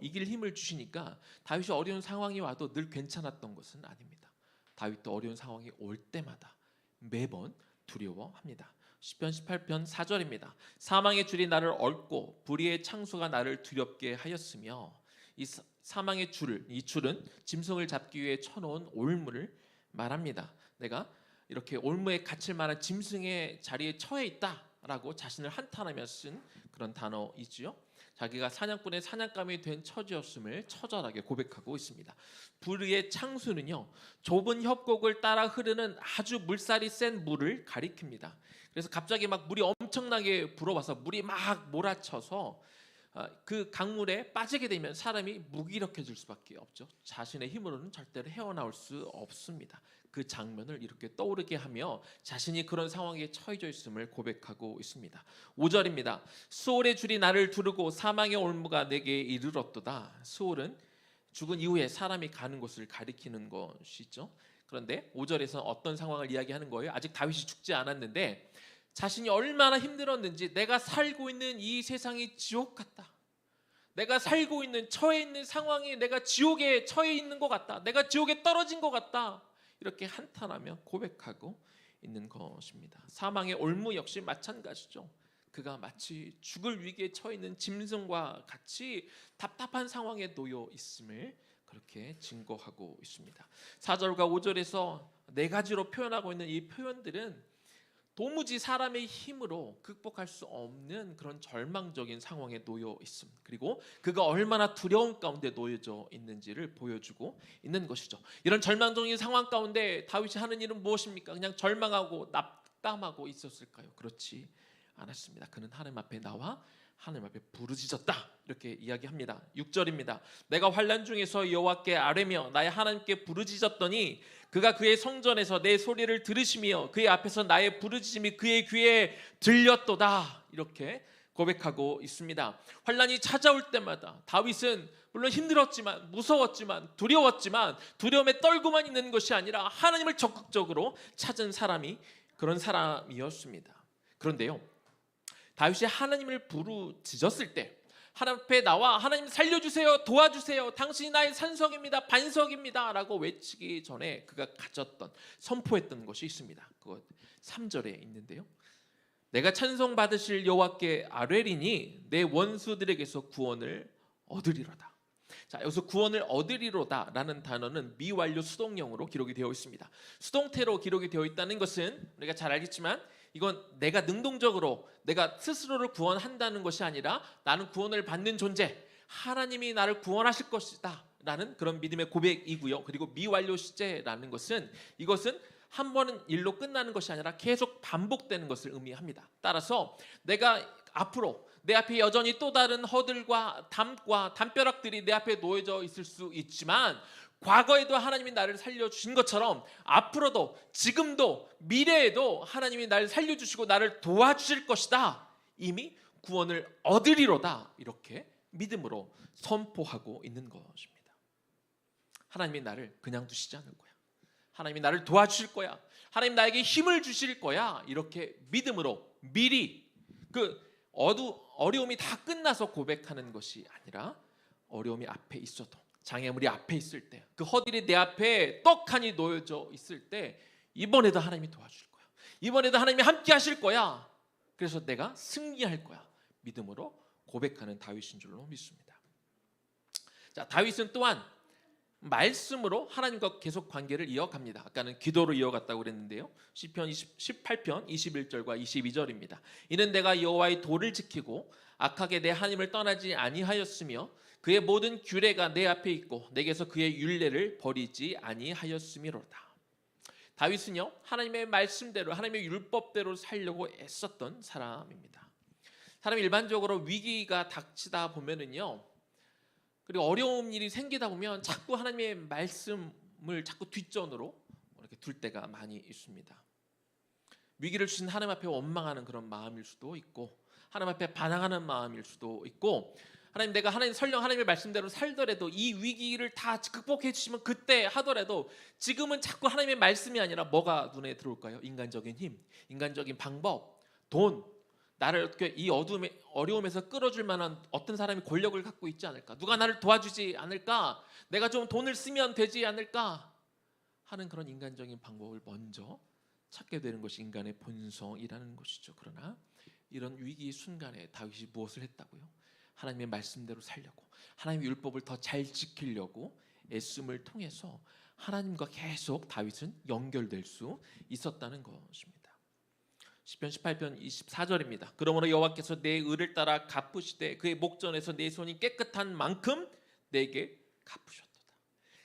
이길 힘을 주시니까 다윗이 어려운 상황이 와도 늘 괜찮았던 것은 아닙니다. 다윗도 어려운 상황이 올 때마다 매번 두려워합니다. 시편 18편 4절입니다. 사망의 줄이 나를 얽고 불의의 창소가 나를 두렵게 하였으며, 이 사망의 이 줄은 짐승을 잡기 위해 쳐놓은 올무를 말합니다. 내가 이렇게 올무에 갇힐 만한 짐승의 자리에 처해 있다라고 자신을 한탄하며 쓴 그런 단어이지요. 자기가 사냥꾼의 사냥감이 된 처지였음을 처절하게 고백하고 있습니다. 불의의 창수는요, 좁은 협곡을 따라 흐르는 아주 물살이 센 물을 가리킵니다. 그래서 갑자기 막 물이 엄청나게 불어와서 물이 막 몰아쳐서 그 강물에 빠지게 되면 사람이 무기력해질 수밖에 없죠. 자신의 힘으로는 절대로 헤어나올 수 없습니다. 그 장면을 이렇게 떠오르게 하며 자신이 그런 상황에 처해져 있음을 고백하고 있습니다. 5절입니다. 수올의 줄이 나를 두르고 사망의 올무가 내게 이르렀도다. 수올은 죽은 이후에 사람이 가는 곳을 가리키는 것이죠. 그런데 5절에서 어떤 상황을 이야기하는 거예요? 아직 다윗이 죽지 않았는데 자신이 얼마나 힘들었는지, 내가 살고 있는 이 세상이 지옥 같다, 내가 살고 있는 처해 있는 상황이 내가 지옥에 처해 있는 것 같다, 내가 지옥에 떨어진 것 같다, 이렇게 한탄하며 고백하고 있는 것입니다. 사망의 올무 역시 마찬가지죠. 그가 마치 죽을 위기에 처해 있는 짐승과 같이 답답한 상황에 놓여 있음을 그렇게 증거하고 있습니다. 4절과 5절에서 네 가지로 표현하고 있는 이 표현들은 도무지 사람의 힘으로 극복할 수 없는 그런 절망적인 상황에 놓여 있음, 그리고 그가 얼마나 두려움 가운데 놓여져 있는지를 보여주고 있는 것이죠. 이런 절망적인 상황 가운데 다윗이 하는 일은 무엇입니까? 그냥 절망하고 낙담하고 있었을까요? 그렇지 않았습니다. 그는 하나님 앞에 나와 하나님 앞에 부르짖었다, 이렇게 이야기합니다. 6절입니다. 내가 환난 중에서 여호와께 아뢰며 나의 하나님께 부르짖었더니 그가 그의 성전에서 내 소리를 들으시며 그의 앞에서 나의 부르짖음이 그의 귀에 들렸도다, 이렇게 고백하고 있습니다. 환난이 찾아올 때마다 다윗은 물론 힘들었지만, 무서웠지만, 두려웠지만 두려움에 떨고만 있는 것이 아니라 하나님을 적극적으로 찾은 사람이 그런 사람이었습니다. 그런데요, 다윗이 하나님을 부르짖었을 때, 하나님 앞에 나와 하나님 살려주세요, 도와주세요, 당신이 나의 산석입니다, 반석입니다 라고 외치기 전에 그가 가졌던, 선포했던 것이 있습니다. 그것 3절에 있는데요. 내가 찬송받으실 여호와께 아뢰리니 내 원수들에게서 구원을 얻으리로다. 자, 여기서 구원을 얻으리로다 라는 단어는 미완료 수동형으로 기록이 되어 있습니다. 수동태로 기록이 되어 있다는 것은 우리가 잘 알겠지만 이건 내가 능동적으로 내가 스스로를 구원한다는 것이 아니라 나는 구원을 받는 존재, 하나님이 나를 구원하실 것이다 라는 그런 믿음의 고백이고요. 그리고 미완료 시제라는 것은 이것은 한 번은 일로 끝나는 것이 아니라 계속 반복되는 것을 의미합니다. 따라서 내가 앞으로 내 앞에 여전히 또 다른 허들과 담과 담벼락들이 내 앞에 놓여져 있을 수 있지만 과거에도 하나님이 나를 살려주신 것처럼 앞으로도, 지금도, 미래에도 하나님이 나를 살려주시고 나를 도와주실 것이다, 이미 구원을 얻으리로다, 이렇게 믿음으로 선포하고 있는 것입니다. 하나님이 나를 그냥 두시지 않을 거야, 하나님이 나를 도와주실 거야, 하나님 나에게 힘을 주실 거야, 이렇게 믿음으로 미리 그 어려움이 다 끝나서 고백하는 것이 아니라 어려움이 앞에 있어도, 장애물이 앞에 있을 때, 그 허들이 내 앞에 떡하니 놓여져 있을 때 이번에도 하나님이 도와줄 거야, 이번에도 하나님이 함께 하실 거야, 그래서 내가 승리할 거야, 믿음으로 고백하는 다윗인 줄로 믿습니다. 자, 다윗은 또한 말씀으로 하나님과 계속 관계를 이어갑니다. 아까는 기도로 이어갔다고 그랬는데요. 시편 18편 21절과 22절입니다. 이는 내가 여호와의 도를 지키고 악하게 내 하나님을 떠나지 아니하였으며 그의 모든 규례가 내 앞에 있고 내게서 그의 율례를 버리지 아니하였음이로다. 다윗은요, 하나님의 말씀대로, 하나님의 율법대로 살려고 애썼던 사람입니다. 사람이 일반적으로 위기가 닥치다 보면은요, 그리고 어려운 일이 생기다 보면 자꾸 하나님의 말씀을 자꾸 뒷전으로 이렇게 둘 때가 많이 있습니다. 위기를 주신 하나님 앞에 원망하는 그런 마음일 수도 있고, 하나님 앞에 반항하는 마음일 수도 있고, 하나님, 내가 설령 하나님의 말씀대로 살더라도 이 위기를 다 극복해 주시면 그때 하더라도 지금은 자꾸 하나님의 말씀이 아니라 뭐가 눈에 들어올까요? 인간적인 힘, 인간적인 방법, 돈, 나를 어떻게 이 어려움에서 끌어줄 만한 어떤 사람이 권력을 갖고 있지 않을까, 누가 나를 도와주지 않을까, 내가 좀 돈을 쓰면 되지 않을까 하는 그런 인간적인 방법을 먼저 찾게 되는 것이 인간의 본성이라는 것이죠. 그러나 이런 위기 순간에 다윗이 무엇을 했다고요? 하나님의 말씀대로 살려고, 하나님의 율법을 더 잘 지키려고 애씀을 통해서 하나님과 계속 다윗은 연결될 수 있었다는 것입니다. 시편 18편 24절입니다. 그러므로 여호와께서 내 의를 따라 갚으시되 그의 목전에서 내 손이 깨끗한 만큼 내게 갚으셨도다.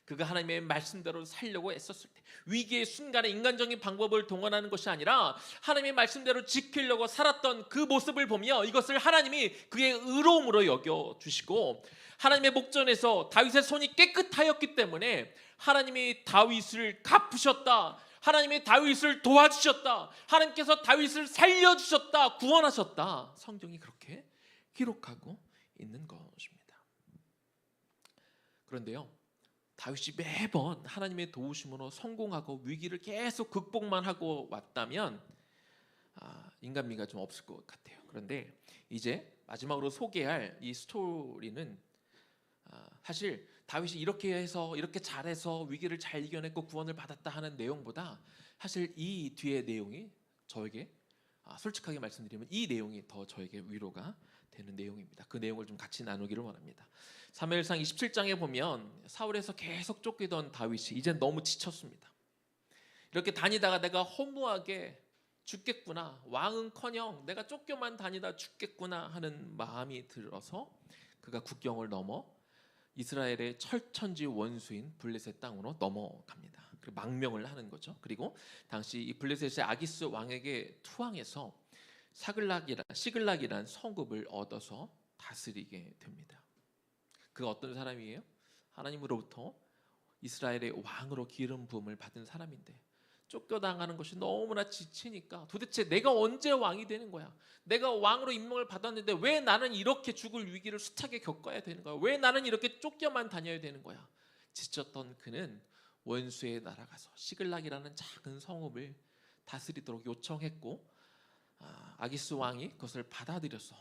그가 하나님의 말씀대로 살려고 애썼을 때, 위기의 순간에 인간적인 방법을 동원하는 것이 아니라 하나님의 말씀대로 지키려고 살았던 그 모습을 보며 이것을 하나님이 그의 의로움으로 여겨주시고, 하나님의 목전에서 다윗의 손이 깨끗하였기 때문에 하나님이 다윗을 갚으셨다, 하나님이 다윗을 도와주셨다, 하나님께서 다윗을 살려주셨다, 구원하셨다, 성경이 그렇게 기록하고 있는 것입니다. 그런데요, 다윗이 매번 하나님의 도우심으로 성공하고 위기를 계속 극복만 하고 왔다면 인간미가 좀 없을 것 같아요. 그런데 이제 마지막으로 소개할 이 스토리는 사실 다윗이 이렇게 해서, 이렇게 잘해서 위기를 잘 이겨냈고 구원을 받았다 하는 내용보다 사실 이 뒤의 내용이 저에게, 솔직하게 말씀드리면 이 내용이 더 저에게 위로가 되는 내용입니다. 그 내용을 좀 같이 나누기를 원합니다. 사무엘상 27장에 보면 사울에서 계속 쫓기던 다윗이 이제 너무 지쳤습니다. 이렇게 다니다가 내가 허무하게 죽겠구나, 왕은커녕 내가 쫓겨만 다니다 죽겠구나 하는 마음이 들어서 그가 국경을 넘어 이스라엘의 철천지 원수인 블레셋 땅으로 넘어갑니다. 그리고 망명을 하는 거죠. 그리고 당시 이 블레셋의 아기스 왕에게 투항해서 시글락이란 성읍을 얻어서 다스리게 됩니다. 그가 어떤 사람이에요? 하나님으로부터 이스라엘의 왕으로 기름 부음을 받은 사람인데 쫓겨나가는 것이 너무나 지치니까 도대체 내가 언제 왕이 되는 거야? 내가 왕으로 임명을 받았는데 왜 나는 이렇게 죽을 위기를 숱하게 겪어야 되는 거야? 왜 나는 이렇게 쫓겨만 다녀야 되는 거야? 지쳤던 그는 원수의 나라 가서 시글락이라는 작은 성읍을 다스리도록 요청했고, 아기스 왕이 그것을 받아들여서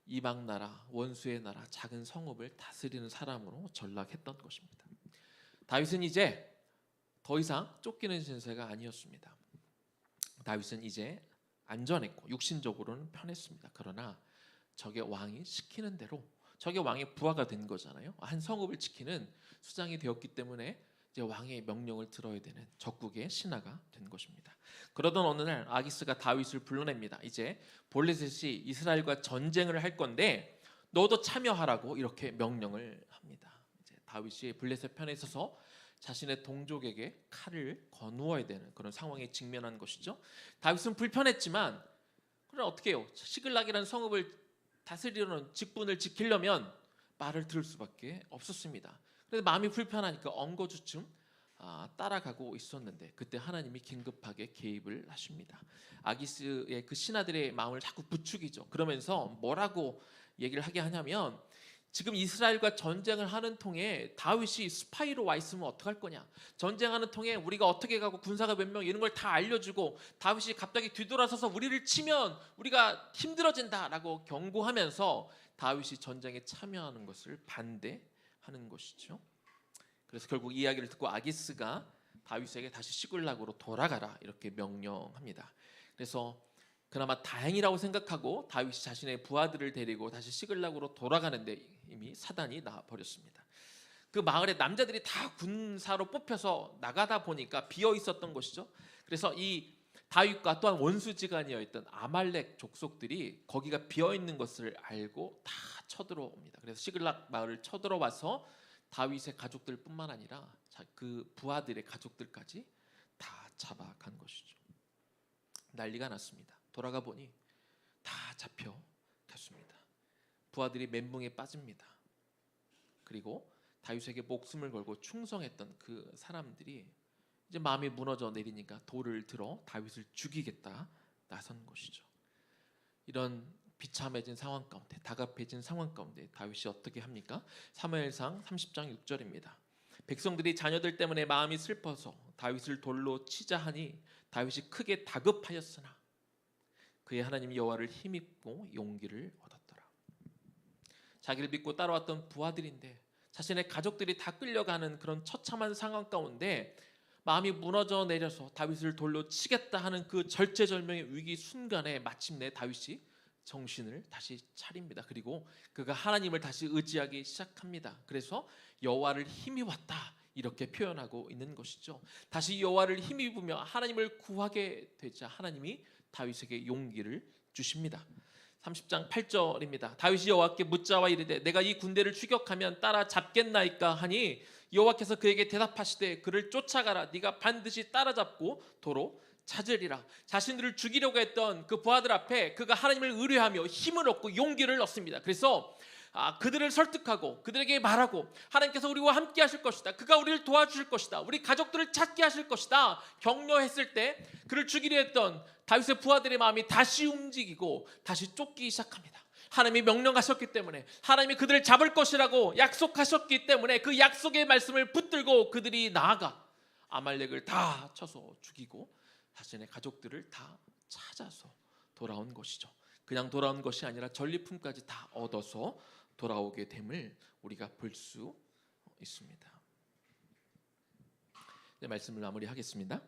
이방 나라, 원수의 나라 작은 성읍을 다스리는 사람으로 전락했던 것입니다. 다윗은 이제 더 이상 쫓기는 신세가 아니었습니다. 다윗은 이제 안전했고 육신적으로는 편했습니다. 그러나 적의 왕이 시키는 대로, 적의 왕의 부하가 된 거잖아요. 한 성읍을 지키는 수장이 되었기 때문에 이제 왕의 명령을 들어야 되는 적국의 신하가 된 것입니다. 그러던 어느 날 아기스가 다윗을 불러냅니다. 이제 블레셋이 이스라엘과 전쟁을 할 건데 너도 참여하라고 이렇게 명령을 합니다. 이제 다윗이 블레셋 편에 서서 자신의 동족에게 칼을 거누어야 되는 그런 상황에 직면한 것이죠. 다윗은 불편했지만 그럼 어떻게 해요? 시글락이라는 성읍을 다스리려는 직분을 지키려면 말을 들을 수밖에 없었습니다. 그래서 마음이 불편하니까 엉거주춤 따라가고 있었는데 그때 하나님이 긴급하게 개입을 하십니다. 아기스의 그 신하들의 마음을 자꾸 부추기죠. 그러면서 뭐라고 얘기를 하게 하냐면, 지금 이스라엘과 전쟁을 하는 통에 다윗이 스파이로 와 있으면 어떡할 거냐, 전쟁하는 통에 우리가 어떻게 가고 군사가 몇 명 이런 걸 다 알려주고 다윗이 갑자기 뒤돌아서서 우리를 치면 우리가 힘들어진다라고 경고하면서 다윗이 전쟁에 참여하는 것을 반대하는 것이죠. 그래서 결국 이야기를 듣고 아기스가 다윗에게 다시 시글락으로 돌아가라 이렇게 명령합니다. 그래서 그나마 다행이라고 생각하고 다윗이 자신의 부하들을 데리고 다시 시글락으로 돌아가는데 이미 사단이 나버렸습니다. 그 마을에 남자들이 다 군사로 뽑혀서 나가다 보니까 비어 있었던 것이죠. 그래서 이 다윗과 또한 원수지간이었던 아말렉 족속들이 거기가 비어 있는 것을 알고 다 쳐들어옵니다. 그래서 시글락 마을을 쳐들어와서 다윗의 가족들뿐만 아니라 그 부하들의 가족들까지 다 잡아간 것이죠. 난리가 났습니다. 돌아가 보니 다 잡혀갔습니다. 부하들이 멘붕에 빠집니다. 그리고 다윗에게 목숨을 걸고 충성했던 그 사람들이 이제 마음이 무너져 내리니까 돌을 들어 다윗을 죽이겠다 나선 것이죠. 이런 비참해진 상황 가운데, 다급해진 상황 가운데 다윗이 어떻게 합니까? 사무엘상 30장 6절입니다. 백성들이 자녀들 때문에 마음이 슬퍼서 다윗을 돌로 치자 하니 다윗이 크게 다급하였으나 그의 하나님 여호와를 힘입고 용기를 얻었더라. 자기를 믿고 따라왔던 부하들인데 자신의 가족들이 다 끌려가는 그런 처참한 상황 가운데 마음이 무너져 내려서 다윗을 돌로 치겠다 하는 그 절체절명의 위기 순간에 마침내 다윗이 정신을 다시 차립니다. 그리고 그가 하나님을 다시 의지하기 시작합니다. 그래서 여호와를 힘입었다 이렇게 표현하고 있는 것이죠. 다시 여호와를 힘입으며 하나님을 구하게 되자 하나님이 다윗에게 용기를 주십니다. 30장 8절입니다. 다윗이 여호와께 묻자와 이르되 내가 이 군대를 추격하면 따라잡겠나이까 하니 여호와께서 그에게 대답하시되 그를 쫓아가라. 네가 반드시 따라잡고 도로 찾으리라. 자신들을 죽이려고 했던 그 부하들 앞에 그가 하나님을 의뢰하며 힘을 얻고 용기를 얻습니다. 그래서 그들을 설득하고 그들에게 말하고 하나님께서 우리와 함께 하실 것이다. 그가 우리를 도와주실 것이다. 우리 가족들을 찾게 하실 것이다. 격려했을 때 그를 죽이려 했던 다윗의 부하들의 마음이 다시 움직이고 다시 쫓기 시작합니다. 하나님이 명령하셨기 때문에, 하나님이 그들을 잡을 것이라고 약속하셨기 때문에 그 약속의 말씀을 붙들고 그들이 나아가 아말렉을 다 쳐서 죽이고 자신의 가족들을 다 찾아서 돌아온 것이죠. 그냥 돌아온 것이 아니라 전리품까지 다 얻어서 돌아오게 됨을 우리가 볼 수 있습니다. 이제 말씀을 마무리하겠습니다.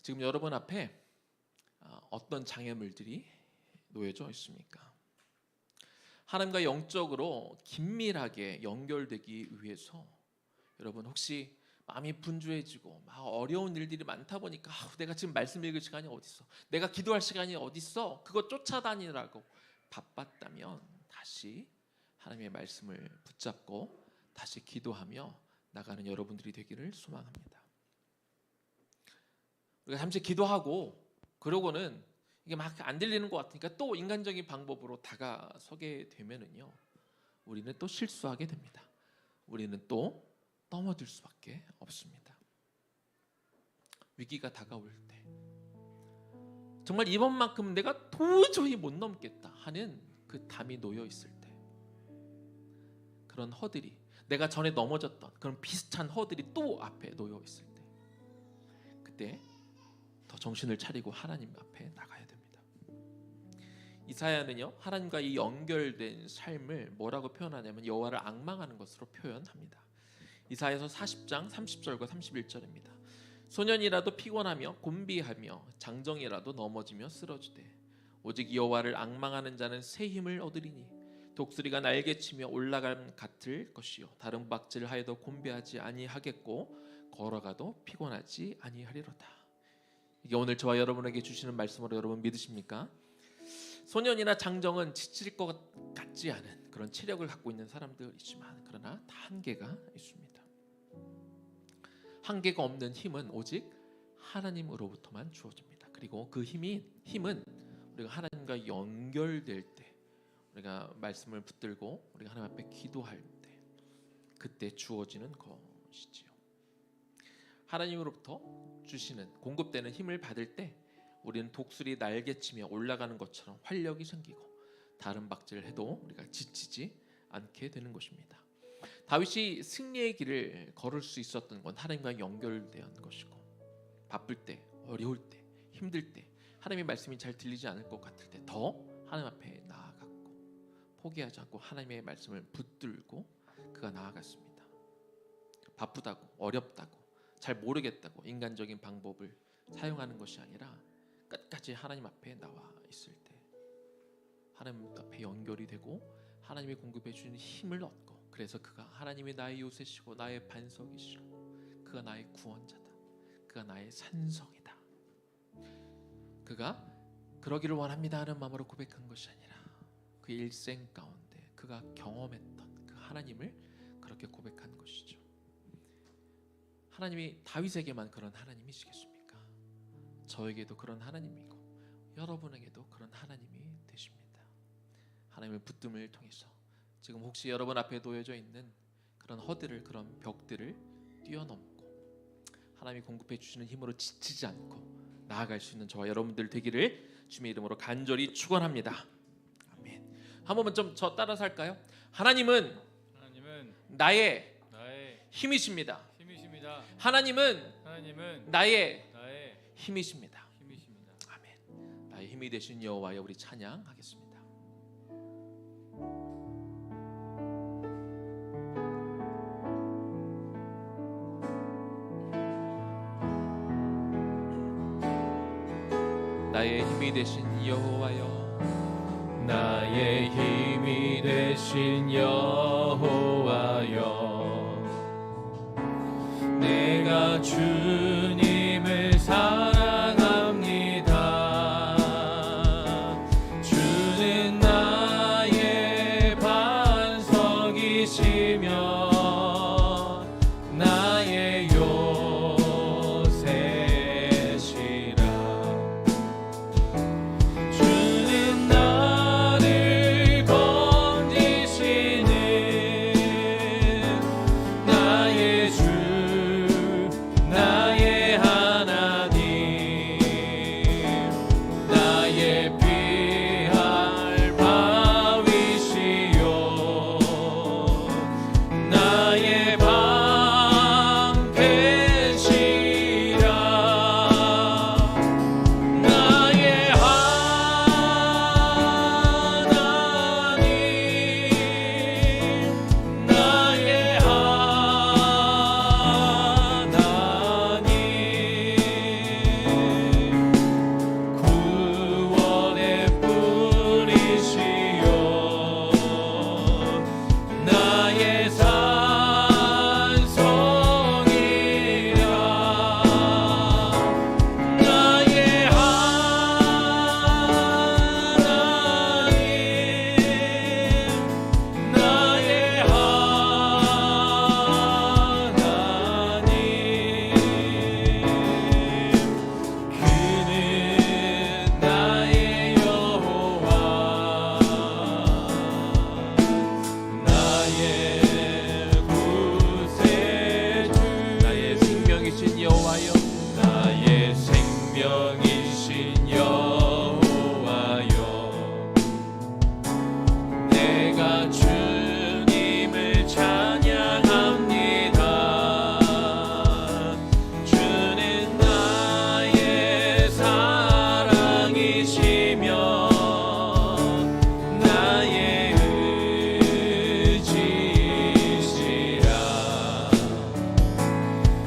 지금 여러분 앞에 어떤 장애물들이 놓여져 있습니까? 하나님과 영적으로 긴밀하게 연결되기 위해서 여러분 혹시 마음이 분주해지고 막 어려운 일들이 많다 보니까 내가 지금 말씀 읽을 시간이 어디 있어? 내가 기도할 시간이 어디 있어? 그거 쫓아다니라고 바빴다면 다시 하나님의 말씀을 붙잡고 다시 기도하며 나가는 여러분들이 되기를 소망합니다. 우리가 잠시 기도하고 그러고는 이게 막 안 들리는 것 같으니까 또 인간적인 방법으로 다가서게 되면은요, 우리는 또 실수하게 됩니다. 우리는 또 넘어질 수밖에 없습니다. 위기가 다가올 때 정말 이번만큼 내가 도저히 못 넘겠다 하는 그 담이 놓여 있을 때, 그런 허들이, 내가 전에 넘어졌던 그런 비슷한 허들이 또 앞에 놓여 있을 때, 그때 더 정신을 차리고 하나님 앞에 나가야 됩니다. 이사야는요, 하나님과 이 연결된 삶을 뭐라고 표현하냐면 여호와를 앙망하는 것으로 표현합니다. 이사야서 40장 30절과 31절입니다. 소년이라도 피곤하며 곤비하며 장정이라도 넘어지며 쓰러지되 오직 여호와를 앙망하는 자는 새 힘을 얻으리니 독수리가 날개치며 올라감 같을 것이요 다른 박질하여도 곤비하지 아니하겠고 걸어가도 피곤하지 아니하리로다. 이게 오늘 저와 여러분에게 주시는 말씀으로 여러분 믿으십니까? 소년이나 장정은 지칠 것 같지 않은 그런 체력을 갖고 있는 사람들이지만 그러나 다 한계가 있습니다. 한계가 없는 힘은 오직 하나님으로부터만 주어집니다. 그리고 그 힘은 우리가 하나님과 연결될 때, 우리가 말씀을 붙들고 우리가 하나님 앞에 기도할 때, 그때 주어지는 것이지요. 하나님으로부터 주시는, 공급되는 힘을 받을 때 우리는 독수리 날개치며 올라가는 것처럼 활력이 생기고 다른 박질을 해도 우리가 지치지 않게 되는 것입니다. 다윗이 승리의 길을 걸을 수 있었던 건 하나님과 연결된 것이고, 바쁠 때, 어려울 때, 힘들 때, 하나님의 말씀이 잘 들리지 않을 것 같을 때 더 하나님 앞에 나아갔고 포기하지 않고 하나님의 말씀을 붙들고 그가 나아갔습니다. 바쁘다고, 어렵다고, 잘 모르겠다고 인간적인 방법을 사용하는 것이 아니라 끝까지 하나님 앞에 나와 있을 때 하나님 앞에 연결이 되고 하나님이 공급해 주는 힘을 얻고, 그래서 그가 하나님이 나의 요새시고 나의 반석이시고 그가 나의 구원자다, 그가 나의 산성이다, 그가 그러기를 원합니다 하는 마음으로 고백한 것이 아니라 그 일생 가운데 그가 경험했던 그 하나님을 그렇게 고백한 것이죠. 하나님이 다윗에게만 그런 하나님이시겠습니까? 저에게도 그런 하나님이고 여러분에게도 그런 하나님이 되십니다. 하나님의 붙듦을 통해서 지금 혹시 여러분 앞에 놓여져 있는 그런 허들을, 그런 벽들을 뛰어넘고 하나님이 공급해 주시는 힘으로 지치지 않고 나아갈 수 있는 저와 여러분들 되기를 주님의 이름으로 간절히 축원합니다. 아멘. 한 번만 좀 저 따라서 할까요? 하나님은 나의 힘이십니다. 하나님은 나의 힘이십니다. 아멘. 나의 힘이 되신 여호와여, 우리 찬양하겠습니다. 나의 힘이 되신 여호와여, 나의 힘이 되신 여호와여, 내가 주님을 사랑합니다. 이시며 나의 요새시라. 주는 나를 건지시는 나의 주 나의 하나님, 나의 피할 바위시요 나의 방패시라. 나의 하나님, 나의 하나님, 구원의 뿌리시요 나의 산성이라. 나의 하나님, 나의 하나님, 그는 나의 여호와, 나의 구세주, 나의 생명이신 여호와여, 나의 생명이신 여호와여, 내가 주님을 찬양합니다. 주는 나의 사랑이시며 나의 의지시라.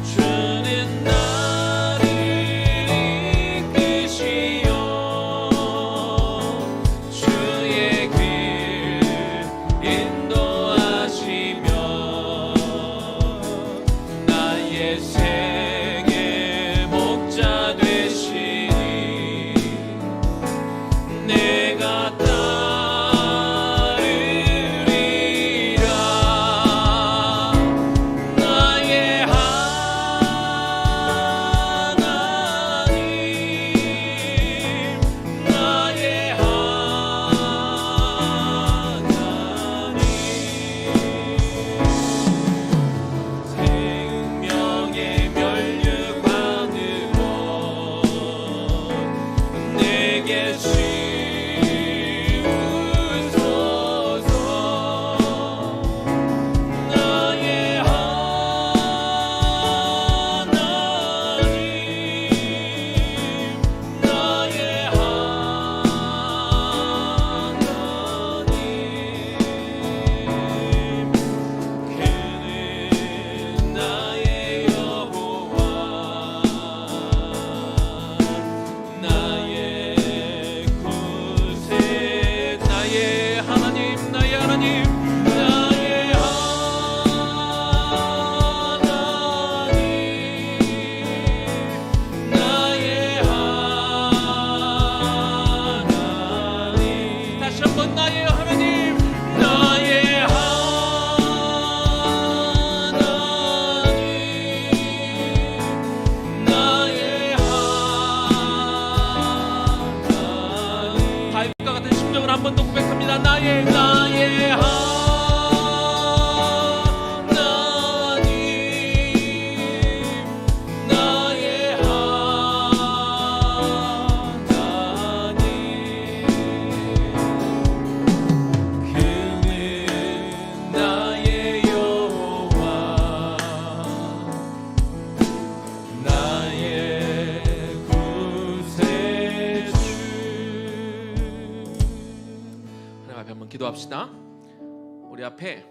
주는 나를 이끄시어 주의 길 인도하시며 나의 생의 목자 되시니 내가 따르리라. 나의 하나님, 나의 하나님, 생명의 면류관으로 내게 씌우소서. 나의 하나님, 나의 하나님, 그는 나의 여호와, 나의 구세, 나의 하나님, 나의 하나님, 나의 하나님, 나의 하나님. 다시 한번 나의 하나님, 나의 하나님, 나의 하나님. 다윗과 같은 심정을 한 번 더 고백합니다. 나의 하나님, 나의 하나님, 그는 나의 여호와, 나의 구세주. 하나님 앞에 한번 기도합시다. 우리 앞에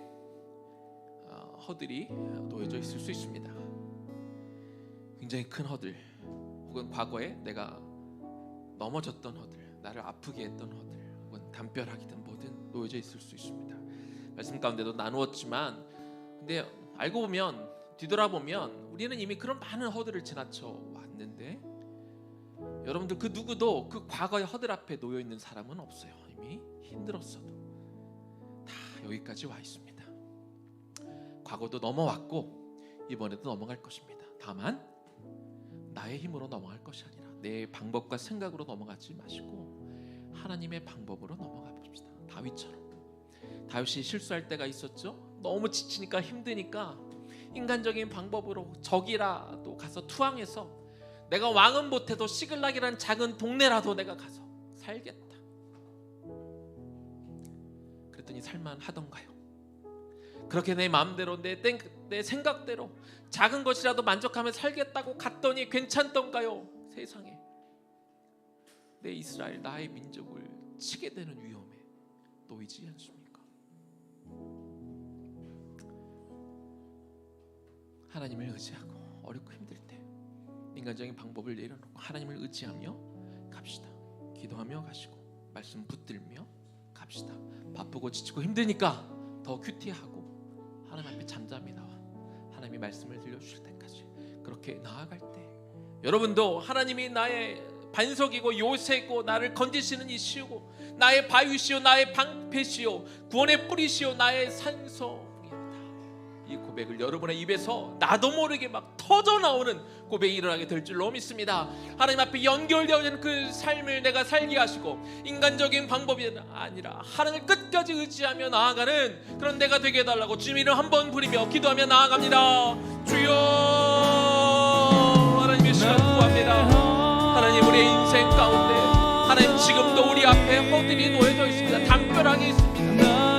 허들이 놓여져 있을 수 있습니다. 굉장히 큰 허들, 혹은 과거에 내가 넘어졌던 허들, 나를 아프게 했던 허들, 혹은 담벼락이든 뭐든 놓여져 있을 수 있습니다. 말씀 가운데도 나누었지만, 근데 알고 보면, 뒤돌아보면 우리는 이미 그런 많은 허들을 지나쳐 왔는데, 여러분들 그 누구도 그 과거의 허들 앞에 놓여 있는 사람은 없어요. 이미 힘들었어도 다 여기까지 와 있습니다. 과거도 넘어왔고 이번에도 넘어갈 것입니다. 다만 나의 힘으로 넘어갈 것이 아니라 내 방법과 생각으로 넘어가지 마시고 하나님의 방법으로 넘어가 봅시다. 다윗처럼. 다윗이 실수할 때가 있었죠. 너무 지치니까 힘드니까 인간적인 방법으로 적이라도 가서 투항해서 내가 왕은 못해도 시글락이라는 작은 동네라도 내가 가서 살겠다. 그랬더니 살만하던가요? 그렇게 내 마음대로 내 생각대로 작은 것이라도 만족하며 살겠다고 갔더니 괜찮던가요? 세상에 내 이스라엘 나의 민족을 치게 되는 위험에 놓이지 않습니까? 하나님을 의지하고 어렵고 힘들 때 인간적인 방법을 내려놓고 하나님을 의지하며 갑시다. 기도하며 가시고 말씀 붙들며 갑시다. 바쁘고 지치고 힘드니까 더 큐티하고 하나님 앞에 잠잠히 나와 하나님의 말씀을 들려주실 때까지 그렇게 나아갈 때 여러분도 하나님이 나의 반석이고 요새고 나를 건지시는 이시오 나의 바위시오 나의 방패시오 구원의 뿌리시오 나의 산성이다. 이 고백을 여러분의 입에서 나도 모르게 막 터져나오는 고백이 일어나게 될 줄로 믿습니다. 하나님 앞에 연결되어 있는 그 삶을 내가 살게 하시고 인간적인 방법이 아니라 하나님을 끝까지 의지하며 나아가는 그런 내가 되게 해달라고 주님 이름 한번 부리며 기도하며 나아갑니다. 주여 하나님의 시간 구합니다. 하나님 우리의 인생 가운데 하나님 지금도 우리 앞에 허들이 놓여져 있습니다. 담벼락이 있습니다.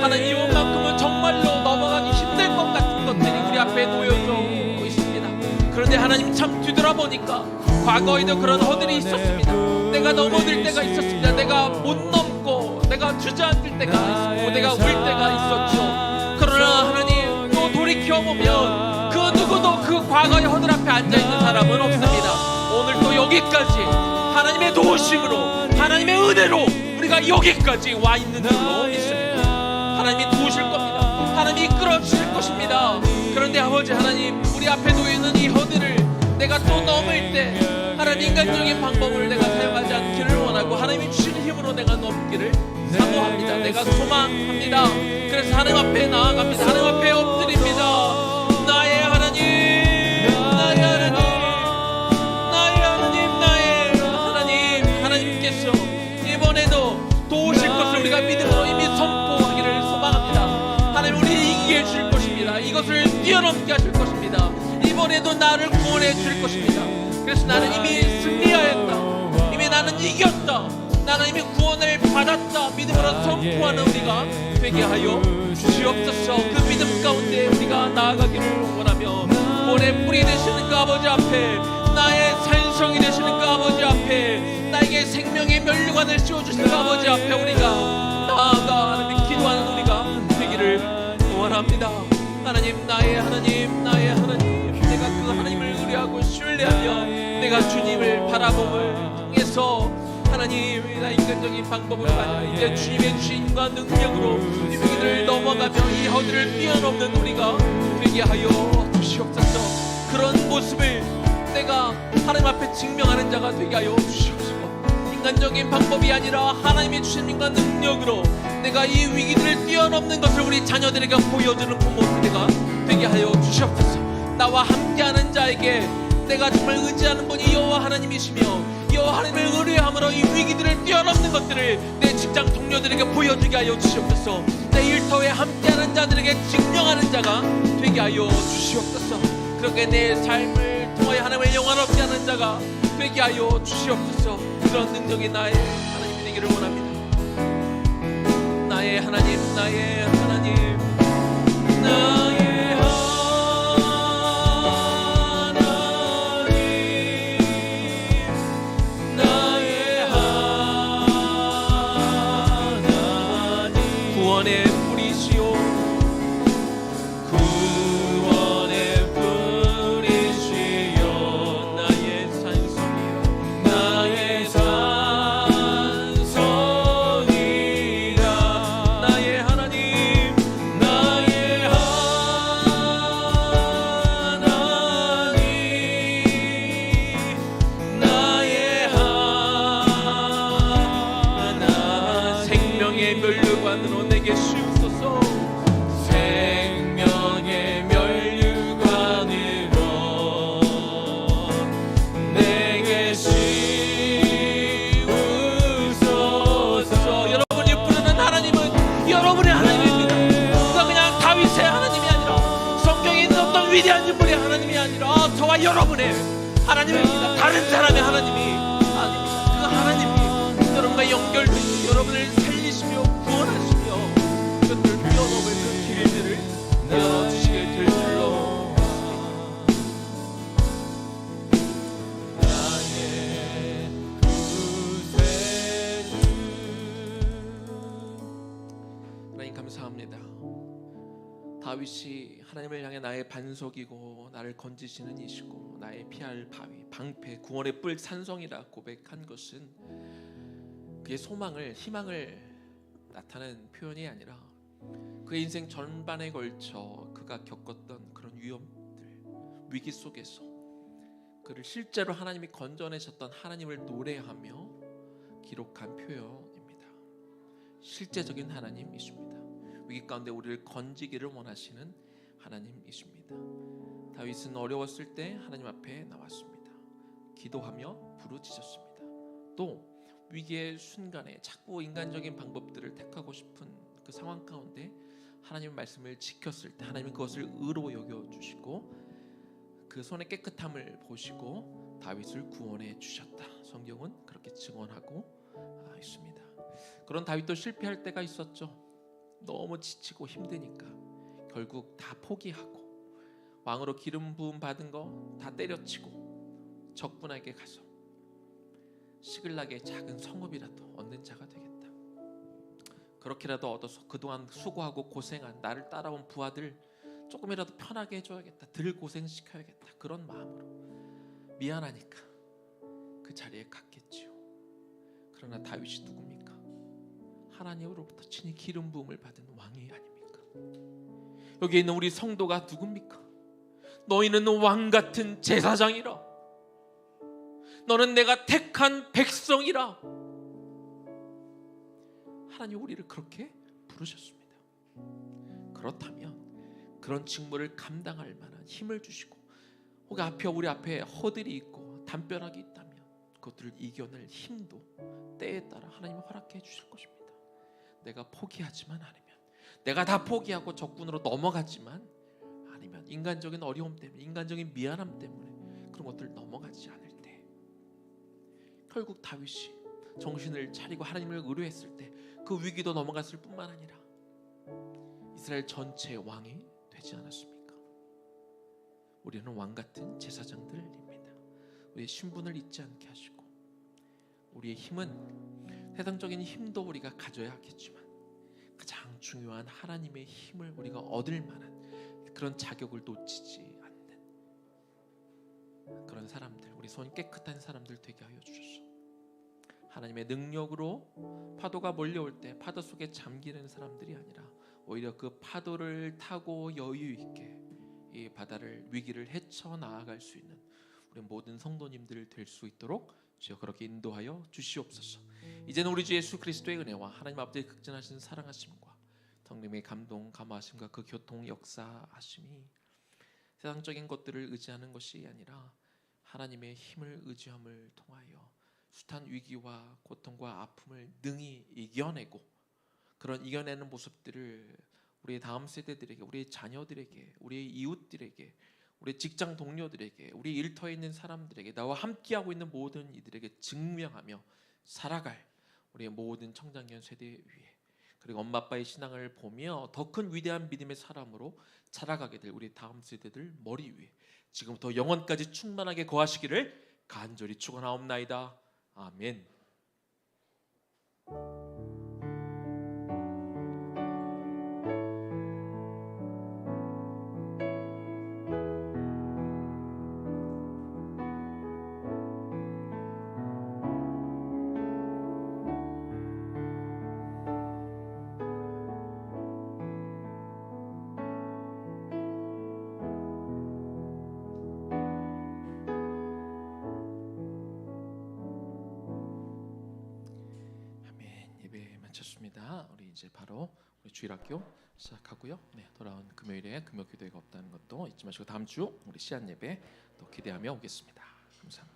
하나님 이것만큼은 정말로 넘어가기 힘들 것 같은 것들이 우리 앞에 놓여져 있습니다. 그런데 하나님 참 뒤돌아보니까 과거에도 그런 허들이 있었습니다. 내가 넘어질 때가 있었습니다. 내가 못 넘고 내가 주저앉을 때가 있었고 내가 울 때가 있었죠. 그러나 하나님 또 돌이켜보면 그 누구도 그 과거의 허들 앞에 앉아있는 사람은 없습니다. 오늘 또 여기까지 하나님의 도우심으로 하나님의 은혜로 우리가 여기까지 와 있는 줄로 믿습니다. 하나님이 도우실 겁니다. 하나님이 이끌어 주실 것입니다. 그런데 아버지 하나님 우리 앞에 놓여있는 이 허들을 내가 또 넘을 때 하나님 인간적인 방법을 내가 사용하지 않기를 원하고 하나님이 주시는 힘으로 내가 넘기를 사모합니다. 내가 소망합니다. 그래서 하나님 앞에 나아갑니다. 하나님 앞에 엎드립니다. 나의 하나님 나의 하나님 나의 하나님 나의 하나님 하나님께서 이번에도 도우실 것을 우리가 믿음으로 이미 선포하기를 소망합니다. 하나님 우리 이기게 해줄 것입니다. 이것을 뛰어넘게 하실 것입니다. 이번에도 나를 구원해 줄 것입니다. 그래서 나는 이미 승리하였다. 이미 나는 이겼다. 나는 이미 구원을 받았다. 믿음으로 선포하는 우리가 되게 하여 주시옵소서. 그 믿음 가운데 우리가 나아가기를 원하며 구원의 뿌리 되시는 그 아버지 앞에 나의 산성이 되시는 그 아버지 앞에 나에게 생명의 면류관을 씌워주시는 그 아버지 앞에 우리가 나아가 하나님 기도하는 우리가 되기를 원합니다. 하나님 나의 하나님 나의 하나님 내가 그 하나님을 의뢰하고 신뢰하며 내가 주님을 바라봄을 통해서 하나님 나 인간적인 방법으로 아니라 이제 주님의 주인과 능력으로 이 위기를 넘어가며 이 허들을 뛰어넘는 우리가 되게 하여 주시옵소서. 그런 모습을 내가 하나님 앞에 증명하는 자가 되게 하여 주시옵소서. 인간적인 방법이 아니라 하나님의 주님과 능력으로 내가 이 위기들을 뛰어넘는 것을 우리 자녀들에게 보여주는 부모들에게 되게 하여 주시옵소서. 나와 함께하는 자에게 내가 정말 의지하는 분이 여호와 하나님이시며 여호와 하나님을 의뢰함으로 이 위기들을 뛰어넘는 것들을 내 직장 동료들에게 보여주게 하여 주시옵소서. 내 일터에 함께하는 자들에게 증명하는 자가 되게 하여 주시옵소서. 그렇게 내 삶을 통하여 하나님을 영원롭게 하는 자가 되게 하여 주시옵소서. 그런 능력이 나의 하나님이 되기를 원합니다. 나의 하나님 나의 하나님 나의 구원의 뿌리시오 구원의 뿌리시오 나의 산성이여 나의 산성이라 나의 하나님 나의 하나님 위대한 인물의 하나님이 아니라 저와 여러분의 하나님입니다. 다른 사람의 하나님이 아닙니다. 그 하나님이 여러분과 연결되시고 여러분을 살리시며 구원하시며 이것들을 뛰어넘을 그 길들을 열어주시게 될 줄로 하나님 감사합니다. 다윗이 하나님을 향해 나의 반석이고 나를 건지시는 이시고 나의 피할 바위, 방패, 구원의 뿔, 산성이라 고백한 것은 그의 소망을, 희망을 나타내는 표현이 아니라 그의 인생 전반에 걸쳐 그가 겪었던 그런 위험들, 위기 속에서 그를 실제로 하나님이 건져내셨던 하나님을 노래하며 기록한 표현입니다. 실제적인 하나님이십니다. 위기 가운데 우리를 건지기를 원하시는 하나님이십니다. 다윗은 어려웠을 때 하나님 앞에 나왔습니다. 기도하며 부르짖었습니다. 또 위기의 순간에 자꾸 인간적인 방법들을 택하고 싶은 그 상황 가운데 하나님의 말씀을 지켰을 때 하나님은 그것을 의로 여겨주시고 그 손의 깨끗함을 보시고 다윗을 구원해 주셨다. 성경은 그렇게 증언하고 있습니다. 그런 다윗도 실패할 때가 있었죠. 너무 지치고 힘드니까 결국 다 포기하고 왕으로 기름 부음 받은 거 다 때려치고 적군에게 가서 시글락의 작은 성읍이라도 얻는 자가 되겠다. 그렇게라도 얻어서 그동안 수고하고 고생한 나를 따라온 부하들 조금이라도 편하게 해줘야겠다. 덜 고생시켜야겠다. 그런 마음으로 미안하니까 그 자리에 갔겠지요. 그러나 다윗이 누굽니까? 하나님으로부터 친히 기름 부음을 받은 왕이 아닙니까? 여기 있는 우리 성도가 누굽니까? 너희는 왕 같은 제사장이라. 너는 내가 택한 백성이라. 하나님 우리를 그렇게 부르셨습니다. 그렇다면 그런 직무를 감당할 만한 힘을 주시고 혹은 우리 앞에 허들이 있고 담벼락이 있다면 그것들을 이겨낼 힘도 때에 따라 하나님이 허락해 주실 것입니다. 내가 포기하지만 않으면, 내가 다 포기하고 적군으로 넘어가지만 아니면 인간적인 어려움 때문에, 인간적인 미안함 때문에 그런 것들 넘어가지 않을 때 결국 다윗이 정신을 차리고 하나님을 의뢰했을 때 그 위기도 넘어갔을 뿐만 아니라 이스라엘 전체의 왕이 되지 않았습니까? 우리는 왕 같은 제사장들입니다. 우리의 신분을 잊지 않게 하시고 우리의 힘은 세상적인 힘도 우리가 가져야 하겠지만 가장 중요한 하나님의 힘을 우리가 얻을 만한 그런 자격을 놓치지 않는 그런 사람들, 우리 손 깨끗한 사람들 되게 하여 주소서. 하나님의 능력으로 파도가 몰려올 때 파도 속에 잠기는 사람들이 아니라 오히려 그 파도를 타고 여유 있게 이 바다를, 위기를 헤쳐나아갈 수 있는 우리 모든 성도님들 될 수 있도록 주여 그렇게 인도하여 주시옵소서. 이제는 우리 주 예수 그리스도의 은혜와 하나님 아버지의 극진하신 사랑하심과 성령의 감동, 감화하심과 그 교통 역사하심이 세상적인 것들을 의지하는 것이 아니라 하나님의 힘을 의지함을 통하여 숱한 위기와 고통과 아픔을 능히 이겨내고 그런 이겨내는 모습들을 우리의 다음 세대들에게, 우리의 자녀들에게, 우리의 이웃들에게, 우리 직장 동료들에게, 우리 일터에 있는 사람들에게, 나와 함께하고 있는 모든 이들에게 증명하며 살아갈 우리의 모든 청장년 세대 위에, 그리고 엄마 아빠의 신앙을 보며 더 큰 위대한 믿음의 사람으로 자라가게 될 우리 다음 세대들 머리 위에 지금부터 영원까지 충만하게 거하시기를 간절히 축원하옵나이다. 아멘. 마쳤습니다. 우리 이제 바로 우리 주일학교 시작하고요. 네, 돌아온 금요일에 금요 기도회가 없다는 것도 잊지 마시고 다음 주 우리 시안 예배 또 기대하며 오겠습니다. 감사합니다.